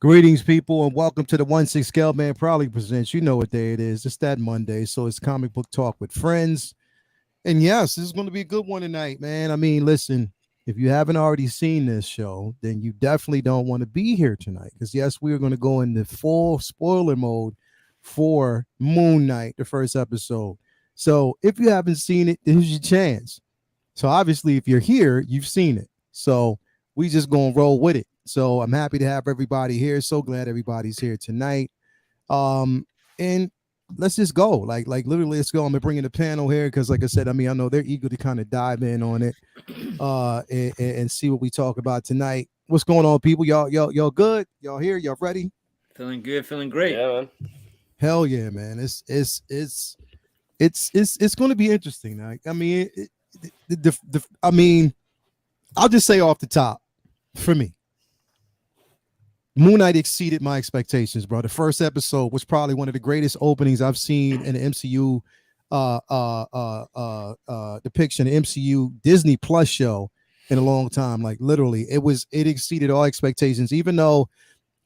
Greetings, people, and welcome to the 1/6 Scale Man Proudly presents. You know what day it is. It's that Monday, so it's comic book talk with friends. And yes, this is going to be a good one tonight, man. I mean, listen, if you haven't already seen this show, then you definitely don't want to be here tonight. Because yes, we are going to go into full spoiler mode for Moon Knight, the first episode. So if you haven't seen it, here's your chance. So obviously, if you're here, you've seen it. So we just gonna roll with it. So I'm happy to have everybody here. So glad everybody's here tonight. And let's just go. Like literally, let's go. I'm gonna bring in the panel here because, like I said, I mean, I know they're eager to kind of dive in on it, and see what we talk about tonight. What's going on, people? Y'all good? Y'all here? Y'all ready? Feeling good, feeling great. Yeah, man. Hell yeah, man! It's going to be interesting. I mean, I mean, I'll just say off the top, for me, Moon Knight exceeded my expectations, bro. The first episode was probably one of the greatest openings I've seen in the MCU depiction, the MCU Disney Plus show in a long time. Like literally, it exceeded all expectations. Even though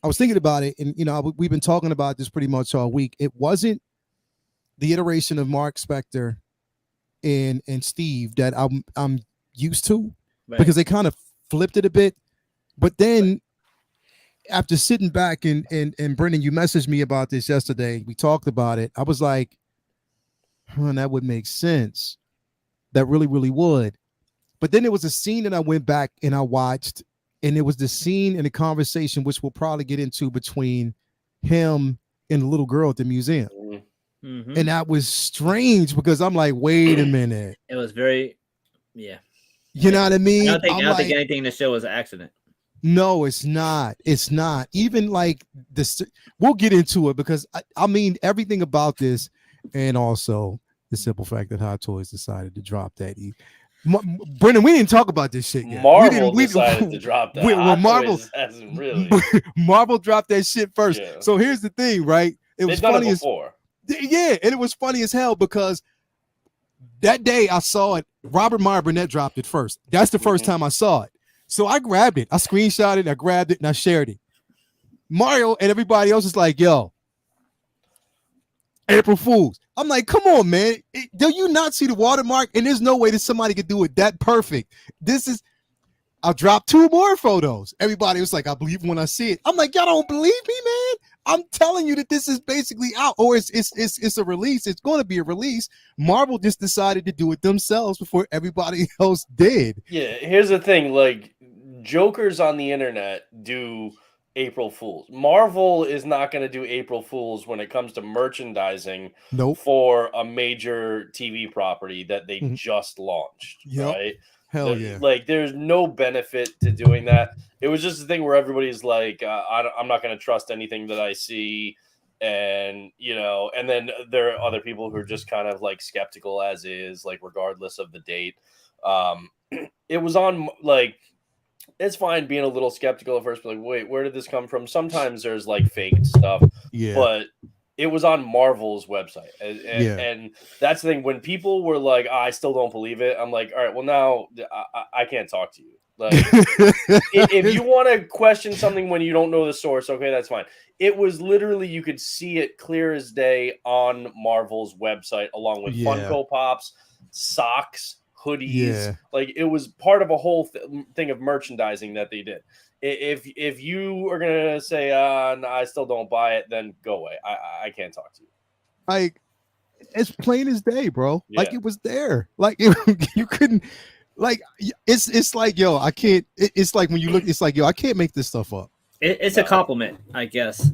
I was thinking about it, and we've been talking about this pretty much all week. It wasn't the iteration of Mark Spector and Steve that I'm used to, right, because they kind of flipped it a bit. But then after sitting back and Brendan, you messaged me about this yesterday. We talked about it. I was like, that would make sense. That really, really would. But then there was a scene that I went back and I watched, and it was the scene in the conversation, which we'll probably get into, between him and the little girl at the museum. Mm-hmm. And that was strange because I'm like, wait a minute. It was very, yeah. You know what I mean? I don't think anything in the show was an accident. No, it's not. It's not. Even like this, we'll get into it because I mean everything about this, and also the simple fact that Hot Toys decided to drop that. Brendan, we didn't talk about this shit yet. Marvel decided to drop that. Marvel hasn't really. Marvel dropped that shit first. Yeah. So here's the thing, right? It was funny before. Yeah, and it was funny as hell because that day I saw it. Robert Meyer Burnett dropped it first. That's the first time I saw it. So I grabbed it. I screenshot it. I grabbed it and I shared it. Mario and everybody else is like, yo, April Fools. I'm like, come on, man. Do you not see the watermark? And there's no way that somebody could do it that perfect. I'll drop 2 more photos. Everybody was like, I believe when I see it. I'm like, y'all don't believe me, man? I'm telling you that this is basically out, or it's a release. It's going to be a release. Marvel just decided to do it themselves before everybody else did. Yeah, here's the thing. Like, jokers on the internet do April Fools. Marvel is not going to do April Fools when it comes to merchandising for a major TV property that they just launched, right? Hell yeah. Like, there's no benefit to doing that. It was just a thing where everybody's like, I'm not going to trust anything that I see. And, and then there are other people who are just kind of like skeptical as is, like, regardless of the date. It was on, like, it's fine being a little skeptical at first, but like, wait, where did this come from? Sometimes there's like fake stuff, but it was on Marvel's website. And that's the thing. When people were like, I still don't believe it, I'm like, all right, well, now I can't talk to you. Like, if you want to question something when you don't know the source, okay, that's fine. It was literally, you could see it clear as day on Marvel's website, along with Funko Pops, socks, hoodies. Like, it was part of a whole thing of merchandising that they did. If you are gonna say no, I still don't buy it, then go away. I can't talk to you. Like, it's plain as day, bro. Like, it was there. Like, you couldn't. Like, it's like, yo, I can't. It's like when you look, it's like, yo, I can't make this stuff up. It's a compliment, I guess.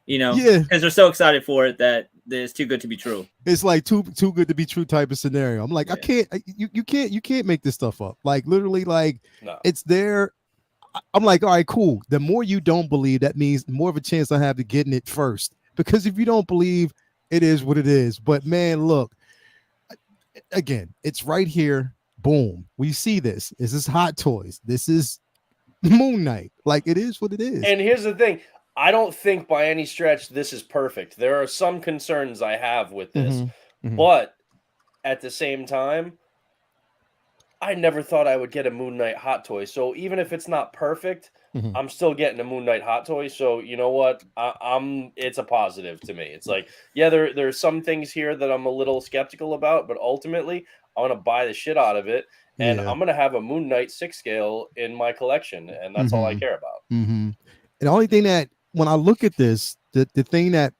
Because they're so excited for it that it's too good to be true. It's like too good to be true type of scenario. I'm like, I can't. You can't make this stuff up. Like, literally, like, it's there. I'm like, all right, cool. The more you don't believe, that means the more of a chance I have to getting it first. Because if you don't believe, it is what it is. But man, look, again, it's right here. Boom. We see this. This is Hot Toys. This is Moon Knight. Like, it is what it is. And here's the thing. I don't think by any stretch this is perfect. There are some concerns I have with this. But at the same time, I never thought I would get a Moon Knight Hot Toy. So even if it's not perfect, I'm still getting a Moon Knight hot toy. So you know what? It's a positive to me. It's like, yeah, there's some things here that I'm a little skeptical about, but ultimately I'm gonna buy the shit out of it. And I'm gonna have a Moon Knight 6 scale in my collection, and that's all I care about. And the only thing that when I look at this, the thing that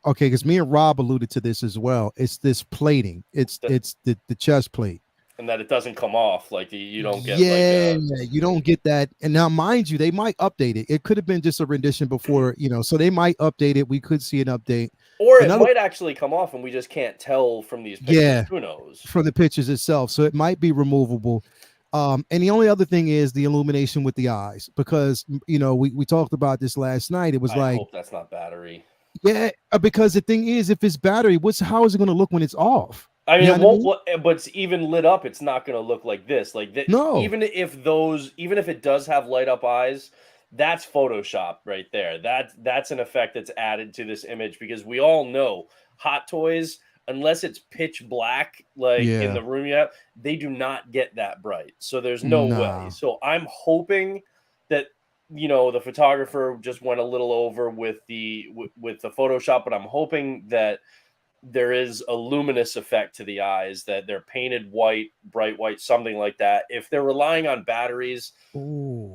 because me and Rob alluded to this as well. It's this plating. It's the chest plate. And that it doesn't come off, like you don't get you don't get that. And now, mind you, they might update it. It could have been just a rendition before, so they might update it. We could see an update, or it might actually come off, and we just can't tell from these pictures. Yeah, who knows? From the pictures itself, so it might be removable. And the only other thing is the illumination with the eyes, because we talked about this last night. It was I hope that's not battery. Yeah, because the thing is, if it's battery, how is it going to look when it's off? I mean, it won't. But it's even lit up, it's not going to look like this. Like that. No. Even if it does have light up eyes, that's Photoshop right there. That's an effect that's added to this image, because we all know Hot Toys, unless it's pitch black, in the room yet, they do not get that bright. So there's no way. So I'm hoping that the photographer just went a little over with the Photoshop, but I'm hoping that there is a luminous effect to the eyes, that they're painted white, bright white, something like that. If they're relying on batteries,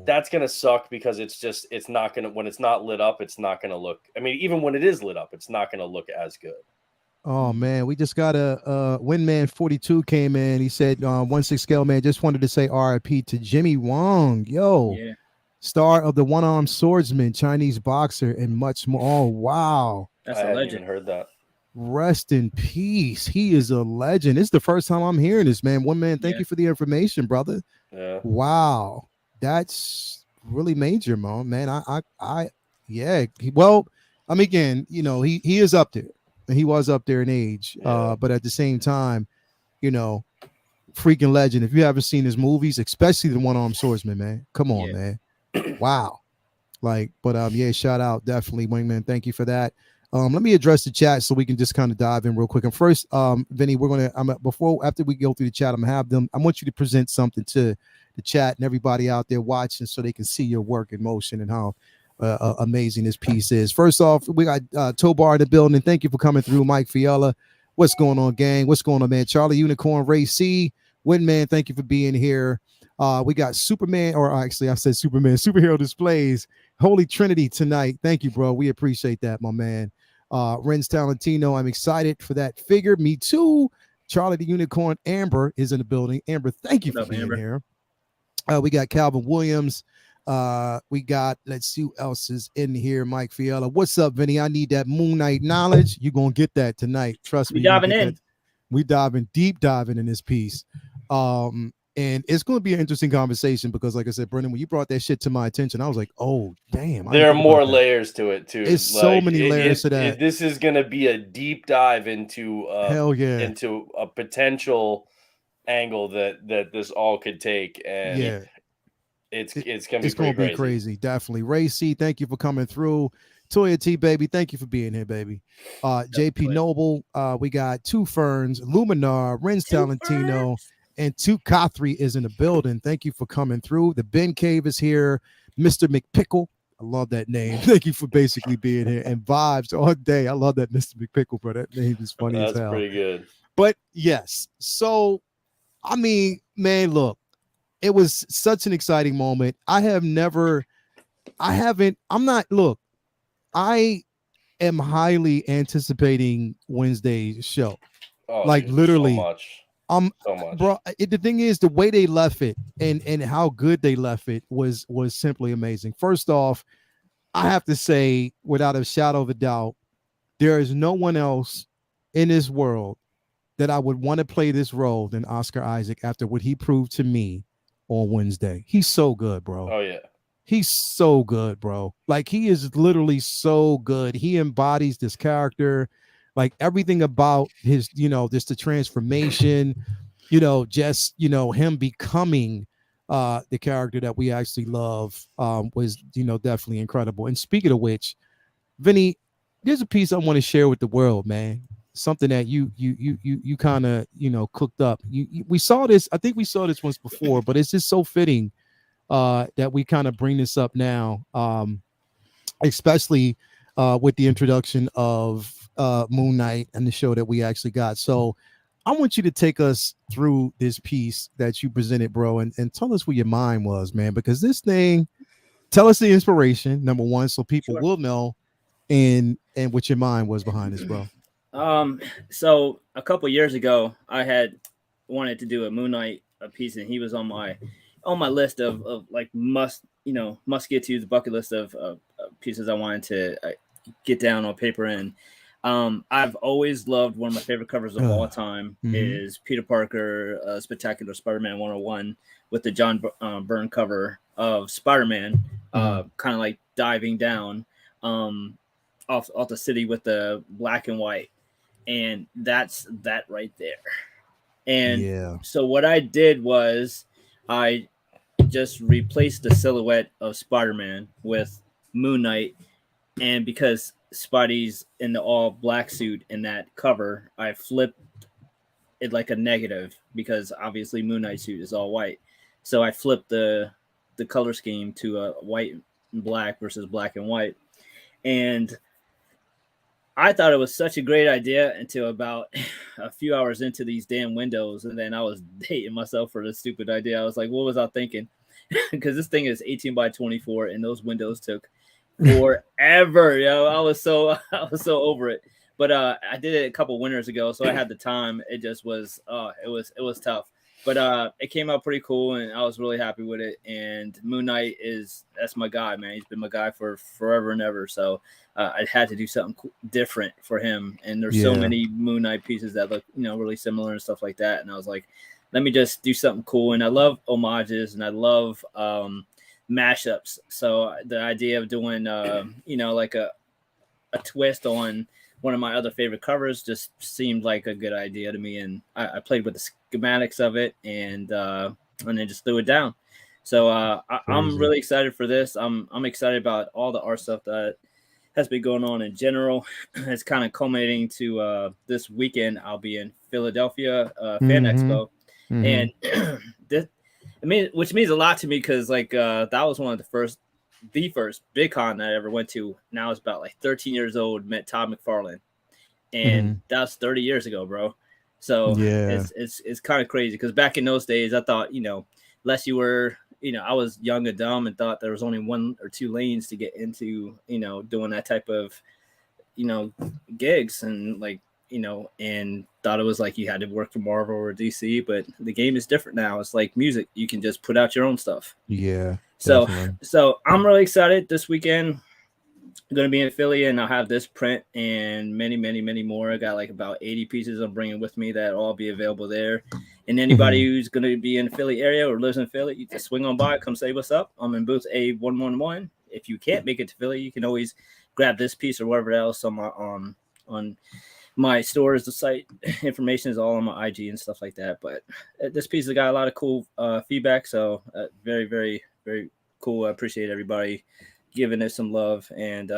that's going to suck, because it's not going to, when it's not lit up, it's not going to look, I mean, even when it is lit up, it's not going to look as good. Oh man, we just got a Windman 42 came in. He said, 1/6 scale man, just wanted to say RIP to Jimmy Wong. Yo. Yeah. Star of the One-Armed Swordsman, Chinese boxer, and much more. Oh, wow. That's a legend. I haven't heard that. Rest in peace. He is a legend. It's the first time I'm hearing this, man. One man, thank you for the information, brother. Yeah. Wow. That's really major, man. Again, he is up there. He was up there in age. But at the same time, freaking legend. If you haven't seen his movies, especially the One-Armed Swordsman, man, come on, man. Wow. Shout out definitely, Wingman. Thank you for that. Let me address the chat so we can just kind of dive in real quick. And first, Vinny, after we go through the chat, I want you to present something to the chat and everybody out there watching, so they can see your work in motion and how amazing this piece is. First off, we got Tobar in the building. Thank you for coming through, Mike Fiala. What's going on, gang? What's going on, man? Charlie Unicorn, Ray C, Windman, thank you for being here. We got Superman, or actually I said Superman, Superhero Displays, Holy Trinity tonight. Thank you, bro. We appreciate that, my man. Renz Talentino, I'm excited for that figure. Me too. Charlie the Unicorn, Amber is in the building. Amber, thank you for being here. We got Calvin Williams. We got, let's see who else is in here. Mike Fiala. What's up, Vinny? I need that Moon Knight knowledge. You're going to get that tonight. Trust me. We deep diving in this piece. And it's going to be an interesting conversation, because like I said, Brendan, when you brought that shit to my attention, I was like, oh, damn. There are more layers to it, too. It's so many layers to that. This is going to be a deep dive into into a potential angle that this all could take. And it's going to be crazy. Definitely. Ray C, thank you for coming through. Toya T, baby, thank you for being here, baby. JP Noble, we got Two Ferns, Luminar, Renz Talentino, and Two Cothry is in the building. Thank you for coming through. The Ben Cave is here. Mr. McPickle, I love that name. Thank you for basically being here. And Vibes all day. I love that Mr. McPickle, bro. That name is funny as hell. That's pretty good. But yes, so I mean, man, look, it was such an exciting moment. I am highly anticipating Wednesday's show. Oh, like dude, literally so much. Bro, the thing is, the way they left it and how good they left it was simply amazing. First off, I have to say, without a shadow of a doubt, there is no one else in this world that I would want to play this role than Oscar Isaac after what he proved to me on Wednesday. He's so good, bro. Oh, yeah. He's so good, bro. Like, he is literally so good. He embodies this character. Like, everything about his, just the transformation, him becoming the character that we actually love was, definitely incredible. And speaking of which, Vinny, there's a piece I want to share with the world, man. Something that you kind of, cooked up. We saw this, I think we saw this once before, but it's just so fitting that we kind of bring this up now, especially with the introduction of Moon Knight and the show that we actually got. So I want you to take us through this piece that you presented, bro, and tell us where your mind was, man, because this thing, tell us the inspiration, number one, so people will know, and what your mind was behind this, bro. So a couple years ago, I had wanted to do a Moon Knight piece, and he was on my list of like must get to, the bucket list of pieces I wanted to get down on paper. And I've always loved, one of my favorite covers of all time is Peter Parker Spectacular Spider-Man 101 with the John Byrne cover of Spider-Man, kind of like diving down off the city with the black and white, and that's that right there. And so what I did was I just replaced the silhouette of Spider-Man with Moon Knight, and because Spidey's in the all black suit in that cover, I flipped it like a negative, because obviously Moon Knight suit is all white. So I flipped the color scheme to a white and black versus black and white. And I thought it was such a great idea until about a few hours into these damn windows. And then I was hating myself for this stupid idea. I was like, what was I thinking? Because this thing is 18 by 24 and those windows took forever. I was so over it. But I did it a couple winters ago, so I had the time. It just was it was tough. But it came out pretty cool, and I was really happy with it. And Moon Knight that's my guy, man. He's been my guy for forever and ever. So I had to do something different for him. And there's so many Moon Knight pieces that look, really similar and stuff like that. And I was like, let me just do something cool. And I love homages, and I love mashups. So the idea of doing, like a twist on one of my other favorite covers just seemed like a good idea to me. And I played with the schematics of it, and then just threw it down. So I'm really excited for this. I'm excited about all the art stuff that has been going on in general. It's kind of culminating to this weekend. I'll be in Philadelphia Fan Expo, and which means a lot to me, because like that was one of the first big con that I ever went to. Now it's about like 13 years old. Met Todd McFarlane, and that was 30 years ago, bro. So it's kind of crazy, because back in those days, I thought, unless you were, I was young and dumb and thought there was only one or two lanes to get into, doing that type of, gigs, and like, and thought it was like you had to work for Marvel or DC. But the game is different now. It's like music. You can just put out your own stuff. Yeah. So I'm really excited. This weekend I'm going to be in Philly, and I'll have this print and many, many, many more. I got like about 80 pieces I'm bringing with me that will all be available there. And anybody who's going to be in the Philly area or lives in Philly, you just swing on by, come say what's up. I'm in booth A111. If you can't make it to Philly, you can always grab this piece or whatever else on my stores. The site information is all on my IG and stuff like that. But this piece has got a lot of cool feedback. So very, very, very cool. I appreciate everybody giving it some love, and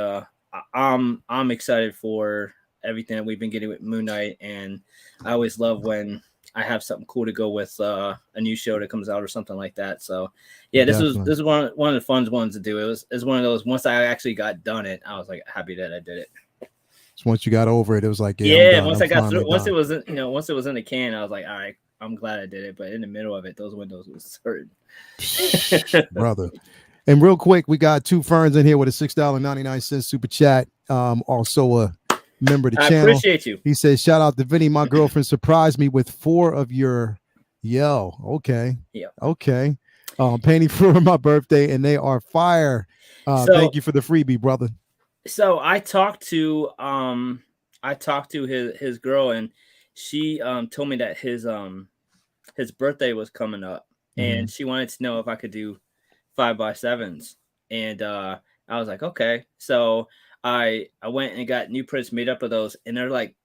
I'm excited for everything that we've been getting with Moon Knight. And I always love when I have something cool to go with a new show that comes out or something like that. So yeah, this is one of the fun ones to do. It was one of those, once I actually got done it, I was like happy that I did it. So once you got over it, it was like once I got through, once it was in the can, I was like, all right, I'm glad I did it. But in the middle of it, those windows was hurting. Brother. And real quick, we got two ferns in here with a $6.99 super chat. Also a member of the channel. I appreciate you. He says, shout out to Vinnie. My girlfriend surprised me with 4 of your okay. Yeah. Okay. Painting for my birthday, and they are fire. Thank you for the freebie, brother. So I talked to his girl, and she told me that his birthday was coming up, and she wanted to know if I could do 5x7s, and I was like, okay. So I went and got new prints made up of those, and they're like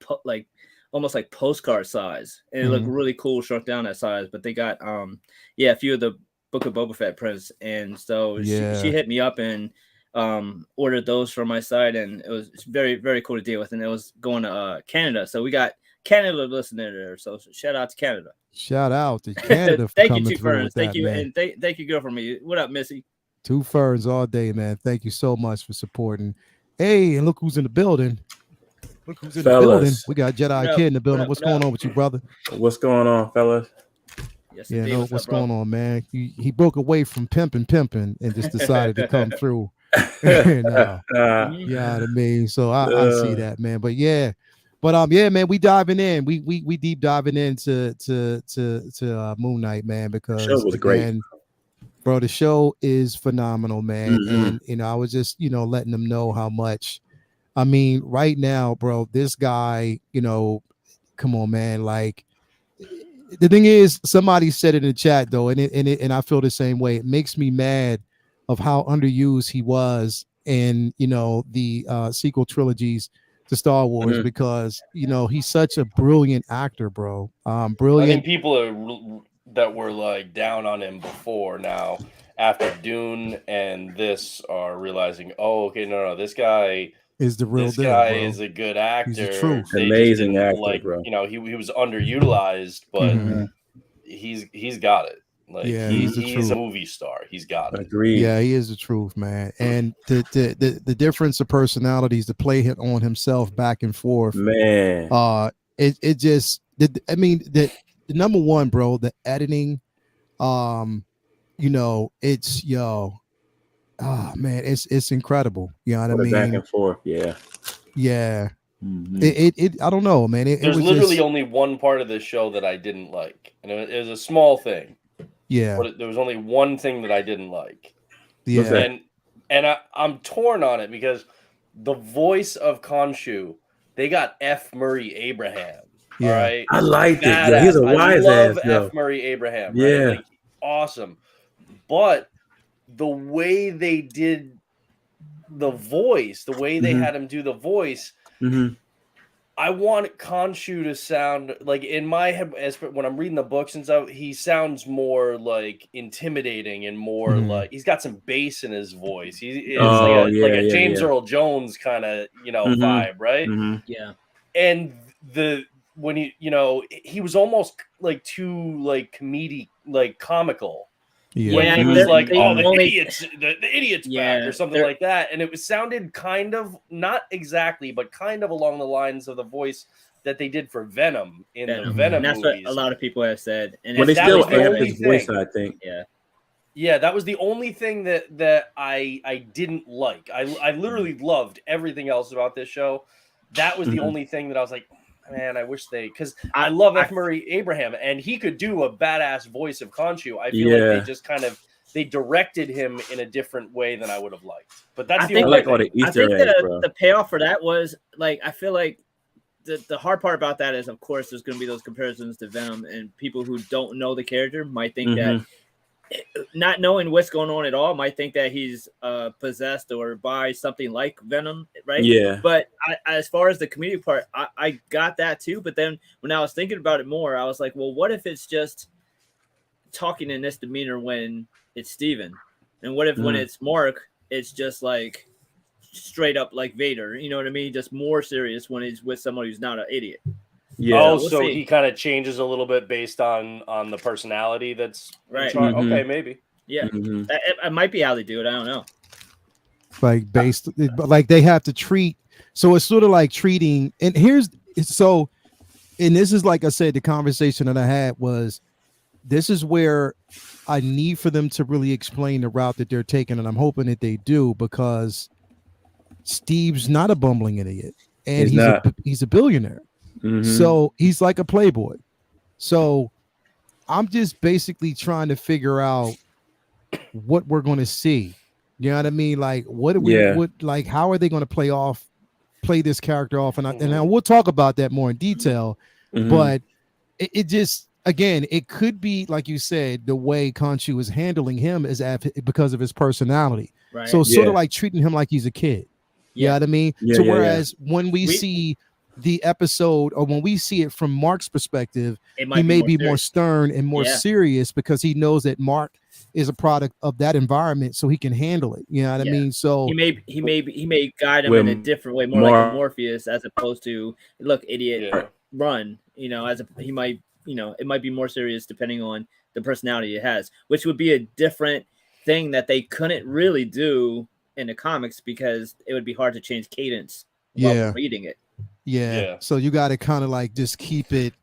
almost like postcard size, and it looked really cool, shrunk down that size. But they got a few of the Book of Boba Fett prints, and so she hit me up and ordered those from my site, and it was very, very cool to deal with. And it was going to Canada, so we got Canada listener, so shout out to Canada. Shout out to Canada for Thank you, coming Two through Ferns. with Thank that, you, man. and thank you, girl, for me. What up, Missy? Two Ferns all day, man. Thank you so much for supporting. Hey, and look who's in the building. Look who's in the building. We got Jedi Kid in the building. What's going on with you, brother? What's going on, fellas? Yes, Yeah, indeed. no, what's going on, man? He broke away from pimping and just decided to come through. And, yeah, what I mean. So I see that, man. But yeah, yeah, man, we diving in. We deep diving into Moon Knight, man, because show was great, bro. The show is phenomenal, man. And you know, I was just letting them know how much. I mean, right now, bro, this guy, come on, man, like. The thing is, somebody said it in the chat though, and I feel the same way. It makes me mad of how underused he was in the sequel trilogies to Star Wars because he's such a brilliant actor, bro. Brilliant. I think people that were like down on him before now after Dune and this are realizing, oh, okay, no, this guy is the real this deal, guy bro. is a good actor. He's a true amazing actor, bro. He was underutilized, but he's got it. Like he's a movie star. He's got it. Agreed. Yeah, he is the truth, man. And the difference of personalities to play it on himself back and forth, man. It just I mean the number one, bro, the editing, it's man, it's incredible. You know what I mean? Back and forth, yeah. It I don't know, man. There's literally only one part of this show that I didn't like, and it was a small thing. Yeah, but there was only one thing that I didn't like. Yeah, and I'm torn on it because the voice of Khonshu, they got F. Murray Abraham. Yeah, all right, I liked it. Yeah, he's a wise ass. F. Murray Abraham. Yeah, right? Like, awesome. But the way they did the voice, the way they had him do the voice, I want Khonshu to sound like, in my head, when I'm reading the books and stuff, he sounds more like intimidating and more like he's got some bass in his voice. He is like a James Earl Jones kind of vibe, right? Yeah. And when he was almost like too like comedic, like comical. Yeah, when he was like, "Oh, the idiot's back," or something like that, and it sounded kind of not exactly, but kind of along the lines of the voice that they did for Venom in the Venom and that's movies. what a lot of people have said. And they still amped his voice, I think. Yeah, that was the only thing that I didn't like. I literally loved everything else about this show. That was the only thing that I was like, man, I wish because I love F. Murray Abraham, and he could do a badass voice of Khonshu. I feel like they just they directed him in a different way than I would have liked. But that's the only thing. All the Easter eggs, bro. The payoff for that was like, I feel like the hard part about that is, of course, there's going to be ththose comparisons to Venom, and people who don't know the character might think that, not knowing what's going on at all, might think that he's possessed or by something like Venom, right? Yeah. But as far as the comedic part, I got that too. But then when I was thinking about it more, I was like, well, what if it's just talking in this demeanor when it's Steven? And what if when it's Mark, it's just like straight up like Vader? You know what I mean? Just more serious when he's with someone who's not an idiot. Yeah. Oh, so he kind of changes a little bit based on the personality that's right. Okay, maybe. Yeah, it might be how they do it. I don't know. Like but like they have to treat. So it's sort of like treating. And and this is, like I said, the conversation that I had was, this is where I need for them to really explain the route that they're taking, and I'm hoping that they do, because Steve's not a bumbling idiot, and he's a billionaire. So he's like a playboy. So I'm just basically trying to figure out what we're going to see. You know what I mean? Like, what are we? Like, how are they going to play this character off? And we'll talk about that more in detail. But it just, again, it could be, like you said, the way Khonshu is handling him is because of his personality. Right. So sort of like treating him like he's a kid. You know what I mean? Whereas when we see the episode, or when we see it from Mark's perspective, he may be more stern and more serious, because he knows that Mark is a product of that environment, so he can handle it. You know what I mean? So he may guide him in a different way, more like a Morpheus, as opposed to, look, idiot, run, he might, it might be more serious depending on the personality it has, which would be a different thing that they couldn't really do in the comics because it would be hard to change cadence while we're reading it. Yeah. So you got to kind of like just keep it,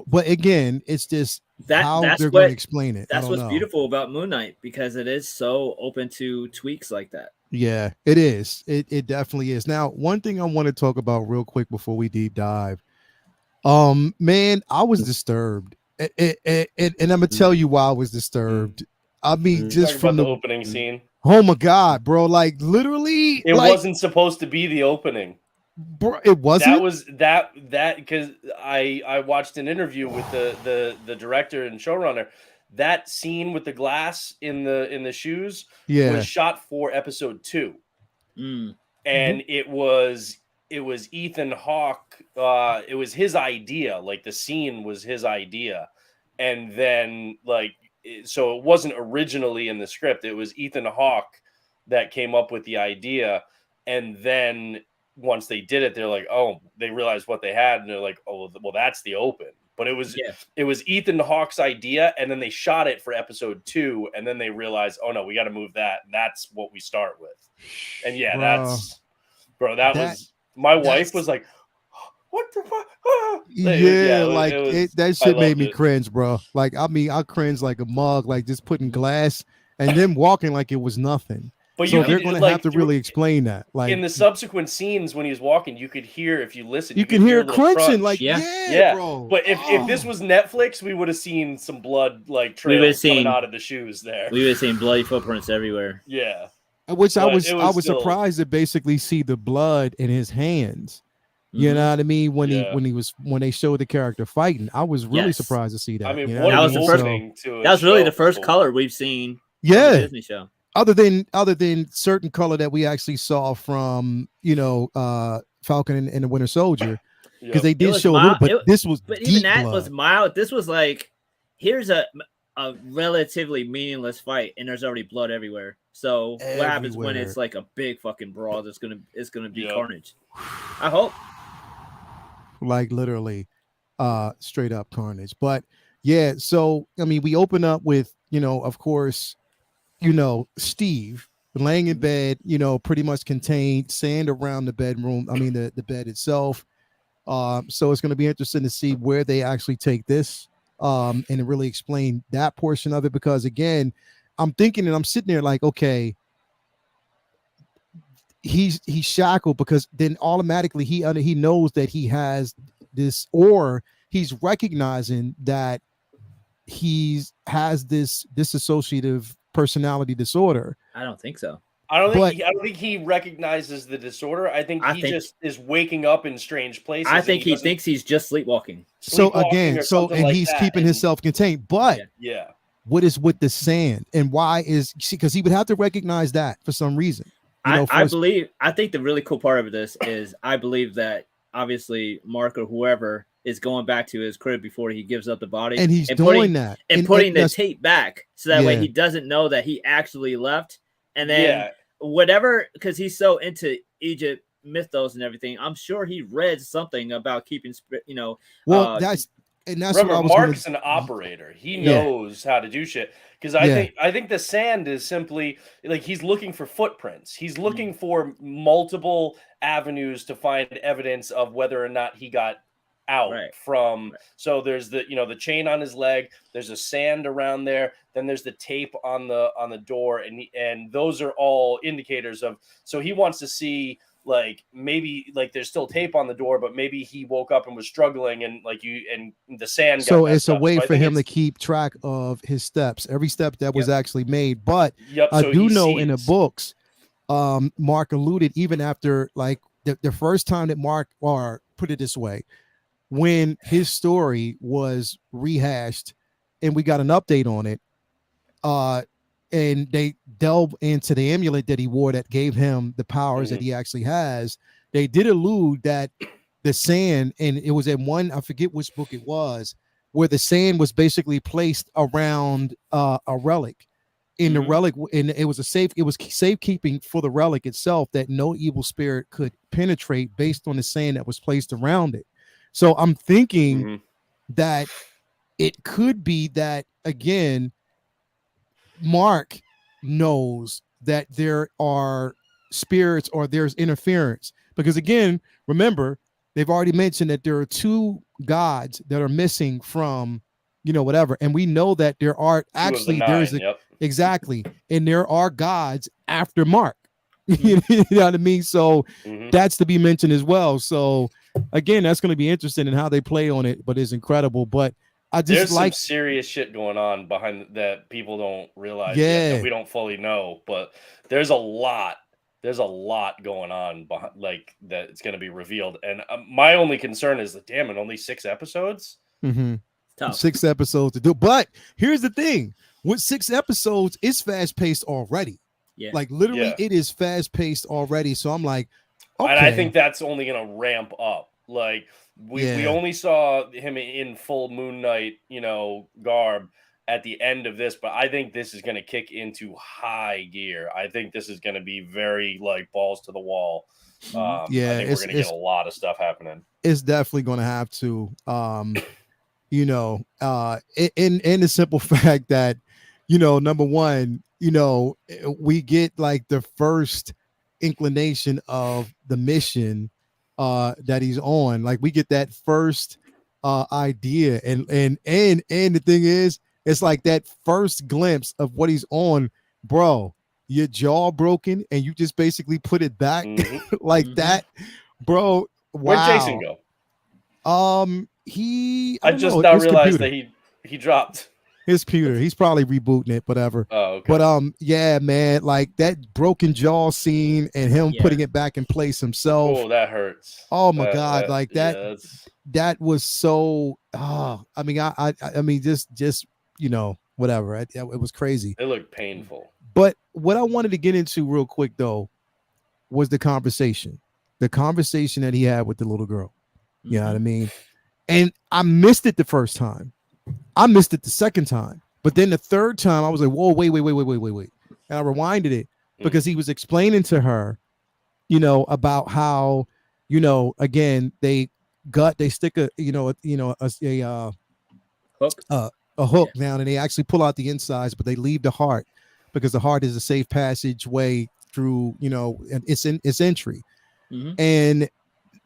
but again, it's just how they're going to explain it. That's what's beautiful about Moon Knight, because it is so open to tweaks like that. Yeah, it is. It definitely is. Now, one thing I want to talk about real quick before we deep dive. Man, I was disturbed. And I'm gonna tell you why I was disturbed. I mean, just from the opening scene. Oh my god, bro! Like literally, it wasn't supposed to be the opening. Bro, it wasn't. That was that because I watched an interview with the director and showrunner. That scene with the glass in the shoes was shot for episode 2, and it was Ethan Hawke. It was his idea. Like the scene was his idea, and then so it wasn't originally in the script. It was Ethan Hawke that came up with the idea, and then once they did it, they're like, oh, they realized what they had, and they're like, oh, well, that's the open. But it was Ethan Hawke's idea, and then they shot it for episode 2, and then they realized, oh no, we got to move that, and that's what we start with. And that was my wife was like, what the fuck? That shit made me cringe, bro. Like, I mean, I cringe like a mug, like just putting glass and then walking like it was nothing. But so they're going to have to really explain that. Like in the subsequent scenes when he was walking, you could hear, if you listen, you can hear crunching. Crunch. Like bro. But if this was Netflix, we would have seen some blood trails coming out of the shoes there. We would have seen bloody footprints everywhere. Yeah, which I was surprised to basically see the blood in his hands. You know what I mean? When they showed the character fighting, I was really surprised to see that. I mean, that was the first thing. That was really the first color we've seen. Yeah, on the Disney show. Other than certain color that we actually saw from Falcon and the Winter Soldier, because they did show mild, but this was even that blood. Was mild. This was like, here's a relatively meaningless fight, and there's already blood everywhere. So what happens when it's like a big fucking brawl? It's gonna be carnage. I hope. Like literally, straight up carnage. But yeah, so I mean, we open up with of course. Steve laying in bed, pretty much contained, sand around the bedroom. I mean, the bed itself. So it's going to be interesting to see where they actually take this and really explain that portion of it. Because again, I'm thinking and I'm sitting there like, okay, he's shackled because then automatically he knows that he has this, or he's recognizing that he has this dissociative personality disorder. I don't think so. I don't think he recognizes the disorder. I think he just is waking up in strange places. I think he thinks he's just sleepwalking. So again, he's keeping himself contained. But what is with the sand, and why is because he would have to recognize that for some reason. I think the really cool part of this is I believe that obviously Mark or whoever is going back to his crib before he gives up the body, and he's doing that and putting the tape back so that way he doesn't know that he actually left. And then whatever, because he's so into Egypt mythos and everything, I'm sure he read something about keeping that's remember, what I was Mark's an operator. He knows how to do shit. Because I think the sand is simply like he's looking for footprints. He's looking for multiple avenues to find evidence of whether or not he got out from. So there's the the chain on his leg. There's a sand around there. Then there's the tape on the door, and those are all indicators of. So he wants to see. Like maybe like there's still tape on the door, but maybe he woke up and was struggling and the sand. So it's a way for him to keep track of his steps, every step that was actually made. But I do know in the books, Mark alluded even after like the first time that Mark, or put it this way, when his story was rehashed and we got an update on it, and they delve into the amulet that he wore that gave him the powers that he actually has. They did allude that the sand, and it was in one, I forget which book it was, where the sand was basically placed around a relic. In the relic, and it was safekeeping for the relic itself, that no evil spirit could penetrate based on the sand that was placed around it. So I'm thinking Mhm. that it could be that again, Mark knows that there are spirits or there's interference because again, remember they've already mentioned that there are two gods that are missing from, whatever, and we know that there are Two of the actually there's nine. Yep. exactly, and there are gods after Mark. Mhm. You know what I mean? So Mhm. that's to be mentioned as well. So again, that's going to be interesting in how they play on it, but it's incredible. But I just There's some like, serious shit going on behind that people don't realize yet, that yeah, we don't fully know. But there's a lot. There's a lot going on behind, like that. It's going to be revealed. And my only concern is, damn, in only 6 episodes. Tough. 6 episodes to do. But here's the thing: with 6 episodes, it's fast paced already. Yeah. Like literally, Yeah. it is fast paced already. So I'm like, okay, And I think that's only going to ramp up. Like we Yeah. only saw him in full Moon Knight, garb at the end of this, but I think this is going to kick into high gear. I think this is going to be very like balls to the wall. Yeah, I think we're going to get a lot of stuff happening. It's definitely going to have to, in the simple fact that, number one, we get like the first inclination of the mission that he's on. Like we get that first idea, and the thing is, it's like that first glimpse of what he's on, bro. Your jaw broken, and you just basically put it back like that, bro. Wow. Where'd Jason go? I just know, now his realized computer. that he dropped His computer. He's probably rebooting it, whatever. Oh, okay. But yeah, man, like that broken jaw scene and him putting it back in place himself. Oh, that hurts. Oh my God, like that. Yeah, that was so. I mean, I mean, just whatever. It was crazy. It looked painful. But what I wanted to get into real quick though was the conversation that he had with the little girl. You know what I mean? And I missed it the first time. I missed it the second time. But then the third time, I was like, whoa, wait. And I rewinded it because he was explaining to her, about how, again, they stick a hook down, and they actually pull out the insides, but they leave the heart because the heart is a safe passageway through, its entry. And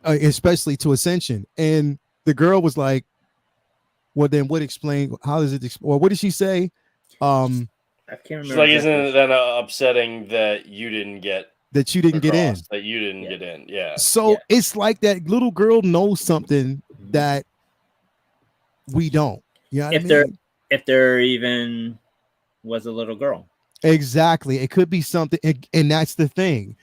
especially to ascension. And the girl was like, well, then what explain? How does it? Or what did she say? I can't remember. She's like, isn't it then upsetting that you didn't get get in? That you didn't get in. Yeah. So it's like that little girl knows something that we don't. You know what I mean? If there even was a little girl. Exactly. It could be something, and that's the thing.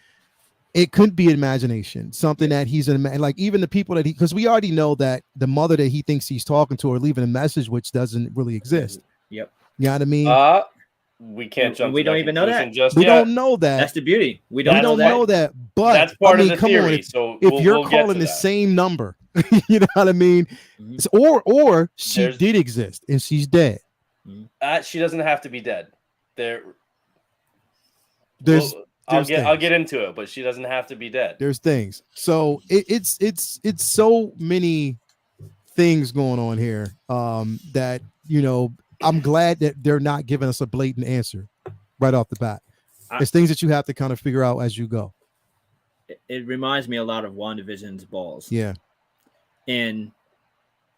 It could be imagination, something that he's like even the people that because we already know that the mother that he thinks he's talking to or leaving a message, which doesn't really exist. Yep. You know what I mean? We can't jump. We don't even know that. We don't know that. That's the beauty. We don't know that. But that's part of the come theory. on, so if you're calling the same number, you know what I mean? Or she did exist and she's dead. She doesn't have to be dead. I'll get into it, but she doesn't have to be dead. There's things. So it's so many things going on here that I'm glad that they're not giving us a blatant answer right off the bat. It's things that you have to kind of figure out as you go. It reminds me a lot of WandaVision's balls. Yeah. And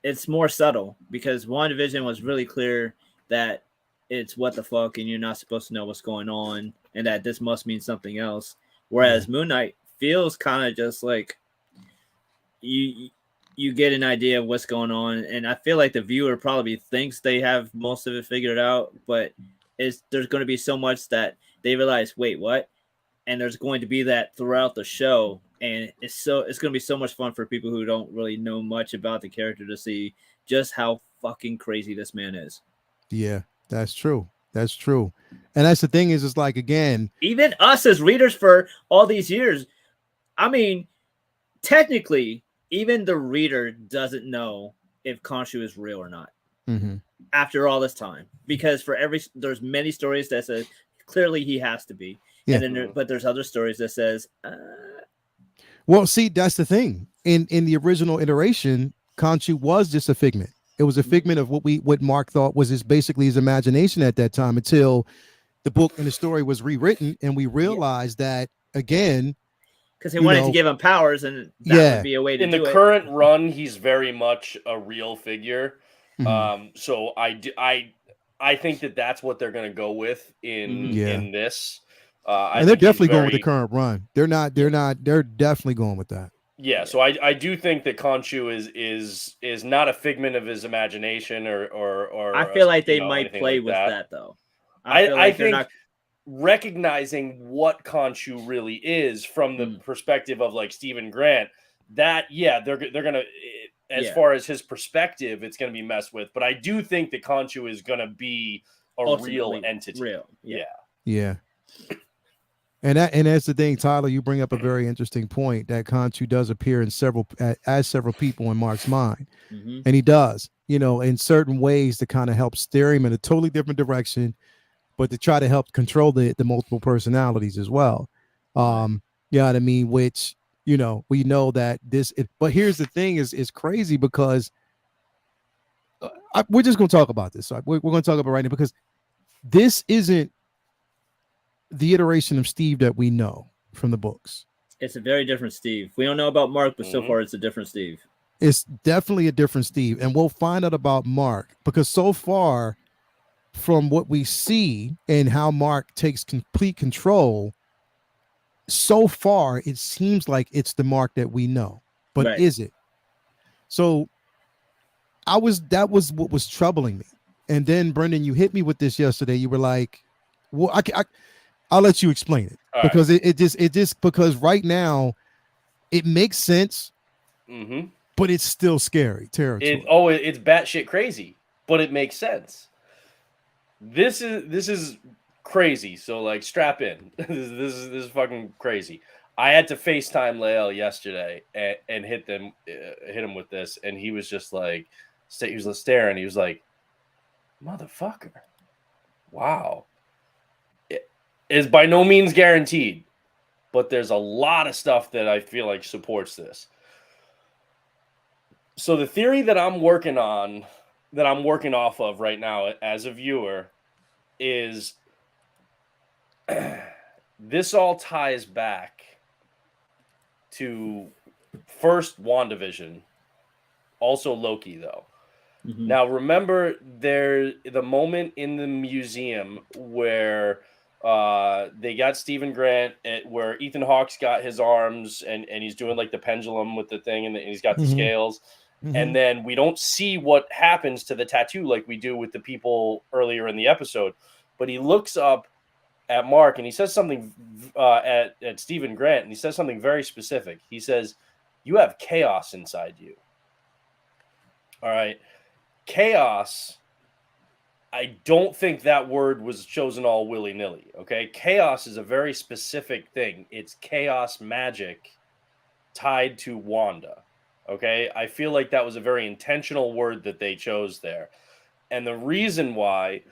it's more subtle because WandaVision was really clear that it's what the fuck and you're not supposed to know what's going on and that this must mean something else. Whereas Moon Knight feels kind of just like you get an idea of what's going on, and I feel like the viewer probably thinks they have most of it figured out, but there's going to be so much that they realize, wait, what? And there's going to be that throughout the show, and it's going to be so much fun for people who don't really know much about the character to see just how fucking crazy this man is. Yeah, that's true. That's true. And that's the thing is, it's like, again, even us as readers for all these years, I mean, technically, even the reader doesn't know if Khonshu is real or not after all this time, because there's many stories that says clearly he has to be, and then but there's other stories that says, well, see, that's the thing. In the original iteration, Khonshu was just a figment. It was a figment of what Mark thought was basically his imagination at that time, until the book and the story was rewritten, and we realized that again, because he wanted to give him powers, and that would be a way to in do the it. current run, he's very much a real figure. Mhm. So I think that that's what they're going to go with in this. And they're definitely going with the current run. They're definitely going with that. Yeah, so I do think that Khonshu is not a figment of his imagination or I feel like they might play like with that. though. I think recognizing what Khonshu really is from the perspective of like Stephen Grant, that they're gonna, as far as his perspective, it's gonna be messed with. But I do think that Khonshu is gonna be a real entity. Yeah. And that's the thing, Tyler. You bring up a very interesting point, that Khonshu does appear in several people in Mark's mind, and he does, in certain ways to kind of help steer him in a totally different direction, but to try to help control the multiple personalities as well. You know what I mean? Which we know that but here's the thing: is crazy because we're just going to talk about this. We're going to talk about it right now, because this isn't the iteration of Steve that we know from the books. It's a very different Steve. We don't know about Mark, but so far it's a different Steve. It's definitely a different Steve, and we'll find out about Mark, because so far from what we see and how Mark takes complete control, so far it seems like it's the Mark that we know, but is it? So that was what was troubling me. And then Brendan, you hit me with this yesterday. You were like, well, I'll let you explain it. All because right. it just because right now it makes sense, but it's still scary territory. It's batshit crazy, but it makes sense. This is crazy. So like, strap in. this is fucking crazy. I had to FaceTime Lael yesterday and hit him with this, and he was just like, he was staring. He was like, "Motherfucker, wow." Is by no means guaranteed, but there's a lot of stuff that I feel like supports this. So the theory that I'm working off of right now as a viewer is this all ties back to first WandaVision, also Loki though. Now remember the moment in the museum where they got Stephen Grant where Ethan Hawke's got his arms and he's doing like the pendulum with the thing and he's got the scales. And then we don't see what happens to the tattoo like we do with the people earlier in the episode. But he looks up at Mark and he says something at Stephen Grant, and he says something very specific. He says, "You have chaos inside you." All right. Chaos, I don't think that word was chosen all willy-nilly, okay? Chaos is a very specific thing. It's chaos magic tied to Wanda, okay? I feel like that was a very intentional word that they chose there. And the reason why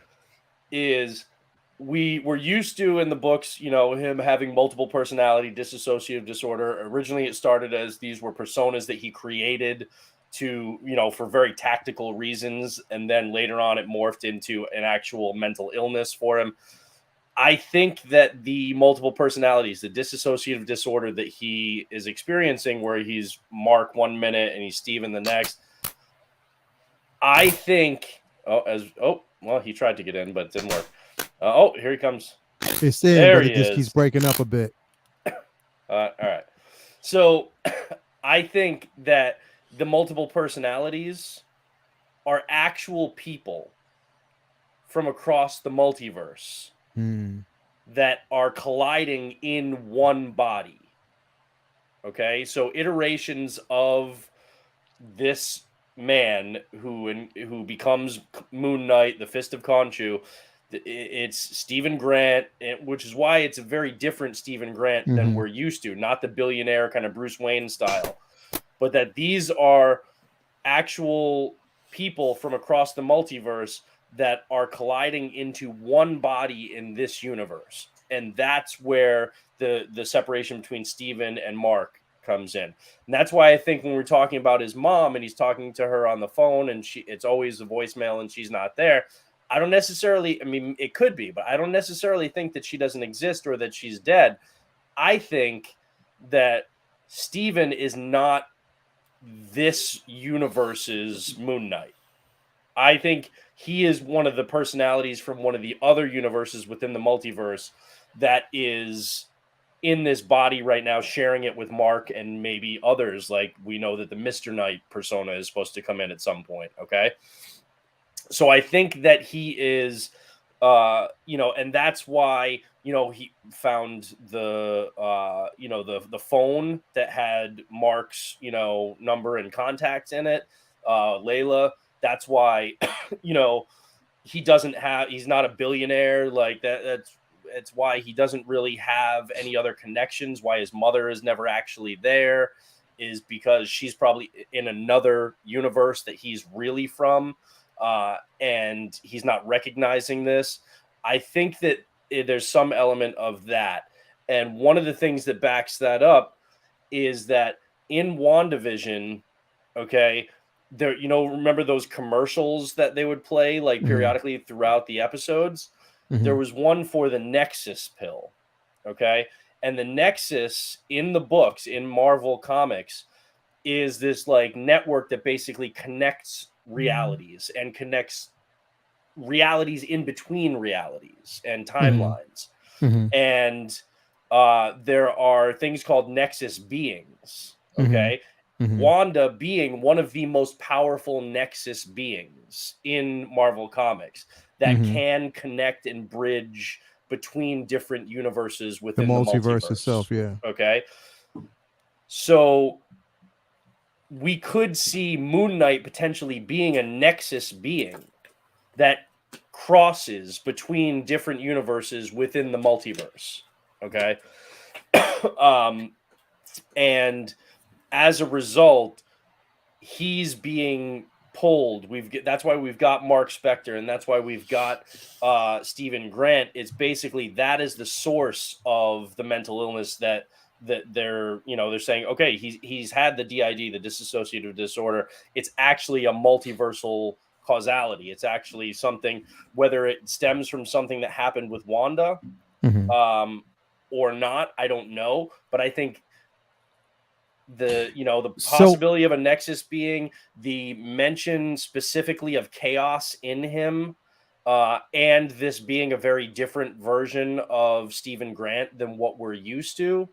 is we were used to in the books, him having multiple personality, dissociative disorder. Originally, it started as these were personas that he created to, for very tactical reasons. And then later on, it morphed into an actual mental illness for him. I think that the multiple personalities, the dissociative disorder that he is experiencing, where he's Mark 1 minute and he's Steven the next, I think, he tried to get in, but it didn't work. Here he comes. It's in, but it just keeps breaking up a bit. All right. So I think that the multiple personalities are actual people from across the multiverse that are colliding in one body. Okay, so iterations of this man who becomes Moon Knight, the Fist of Khonshu. It's Stephen Grant, which is why it's a very different Stephen Grant than we're used to. Not the billionaire kind of Bruce Wayne style, but that these are actual people from across the multiverse that are colliding into one body in this universe. And that's where the separation between Stephen and Mark comes in. And that's why I think when we're talking about his mom and he's talking to her on the phone and it's always a voicemail and she's not there. I don't necessarily, I mean, it could be, but I don't necessarily think that she doesn't exist or that she's dead. I think that Steven is not this universe's Moon Knight. I think he is one of the personalities from one of the other universes within the multiverse that is in this body right now, sharing it with Mark and maybe others. Like we know that the Mr. Knight persona is supposed to come in at some point. Okay. So I think that he is, and that's why, he found the phone that had Mark's, number and contacts in it, Layla. That's why, he's not a billionaire like that. It's why he doesn't really have any other connections. Why his mother is never actually there is because she's probably in another universe that he's really from. And he's not recognizing this. I think that there's some element of that. And one of the things that backs that up is that in WandaVision, okay, there, remember those commercials that they would play like periodically throughout the episodes? Mm-hmm. There was one for the Nexus pill. Okay. And the Nexus in the books, in Marvel Comics, is this like network that basically connects realities and connects realities in between realities and timelines. Mm-hmm. And there are things called Nexus beings. Okay. Mm-hmm. Wanda being one of the most powerful Nexus beings in Marvel Comics that can connect and bridge between different universes within the multiverse itself. Yeah. Okay. So we could see Moon Knight potentially being a Nexus being that crosses between different universes within the multiverse. Okay. And as a result, he's being pulled. That's why we've got Mark Spector, and that's why we've got Stephen Grant. It's basically that is the source of the mental illness that they're saying, okay, he's had the DID, the dissociative disorder. It's actually a multiversal causality. It's actually something, whether it stems from something that happened with Wanda or not, I don't know. But I think the possibility of a Nexus being, the mention specifically of chaos in him, and this being a very different version of Stephen Grant than what we're used to.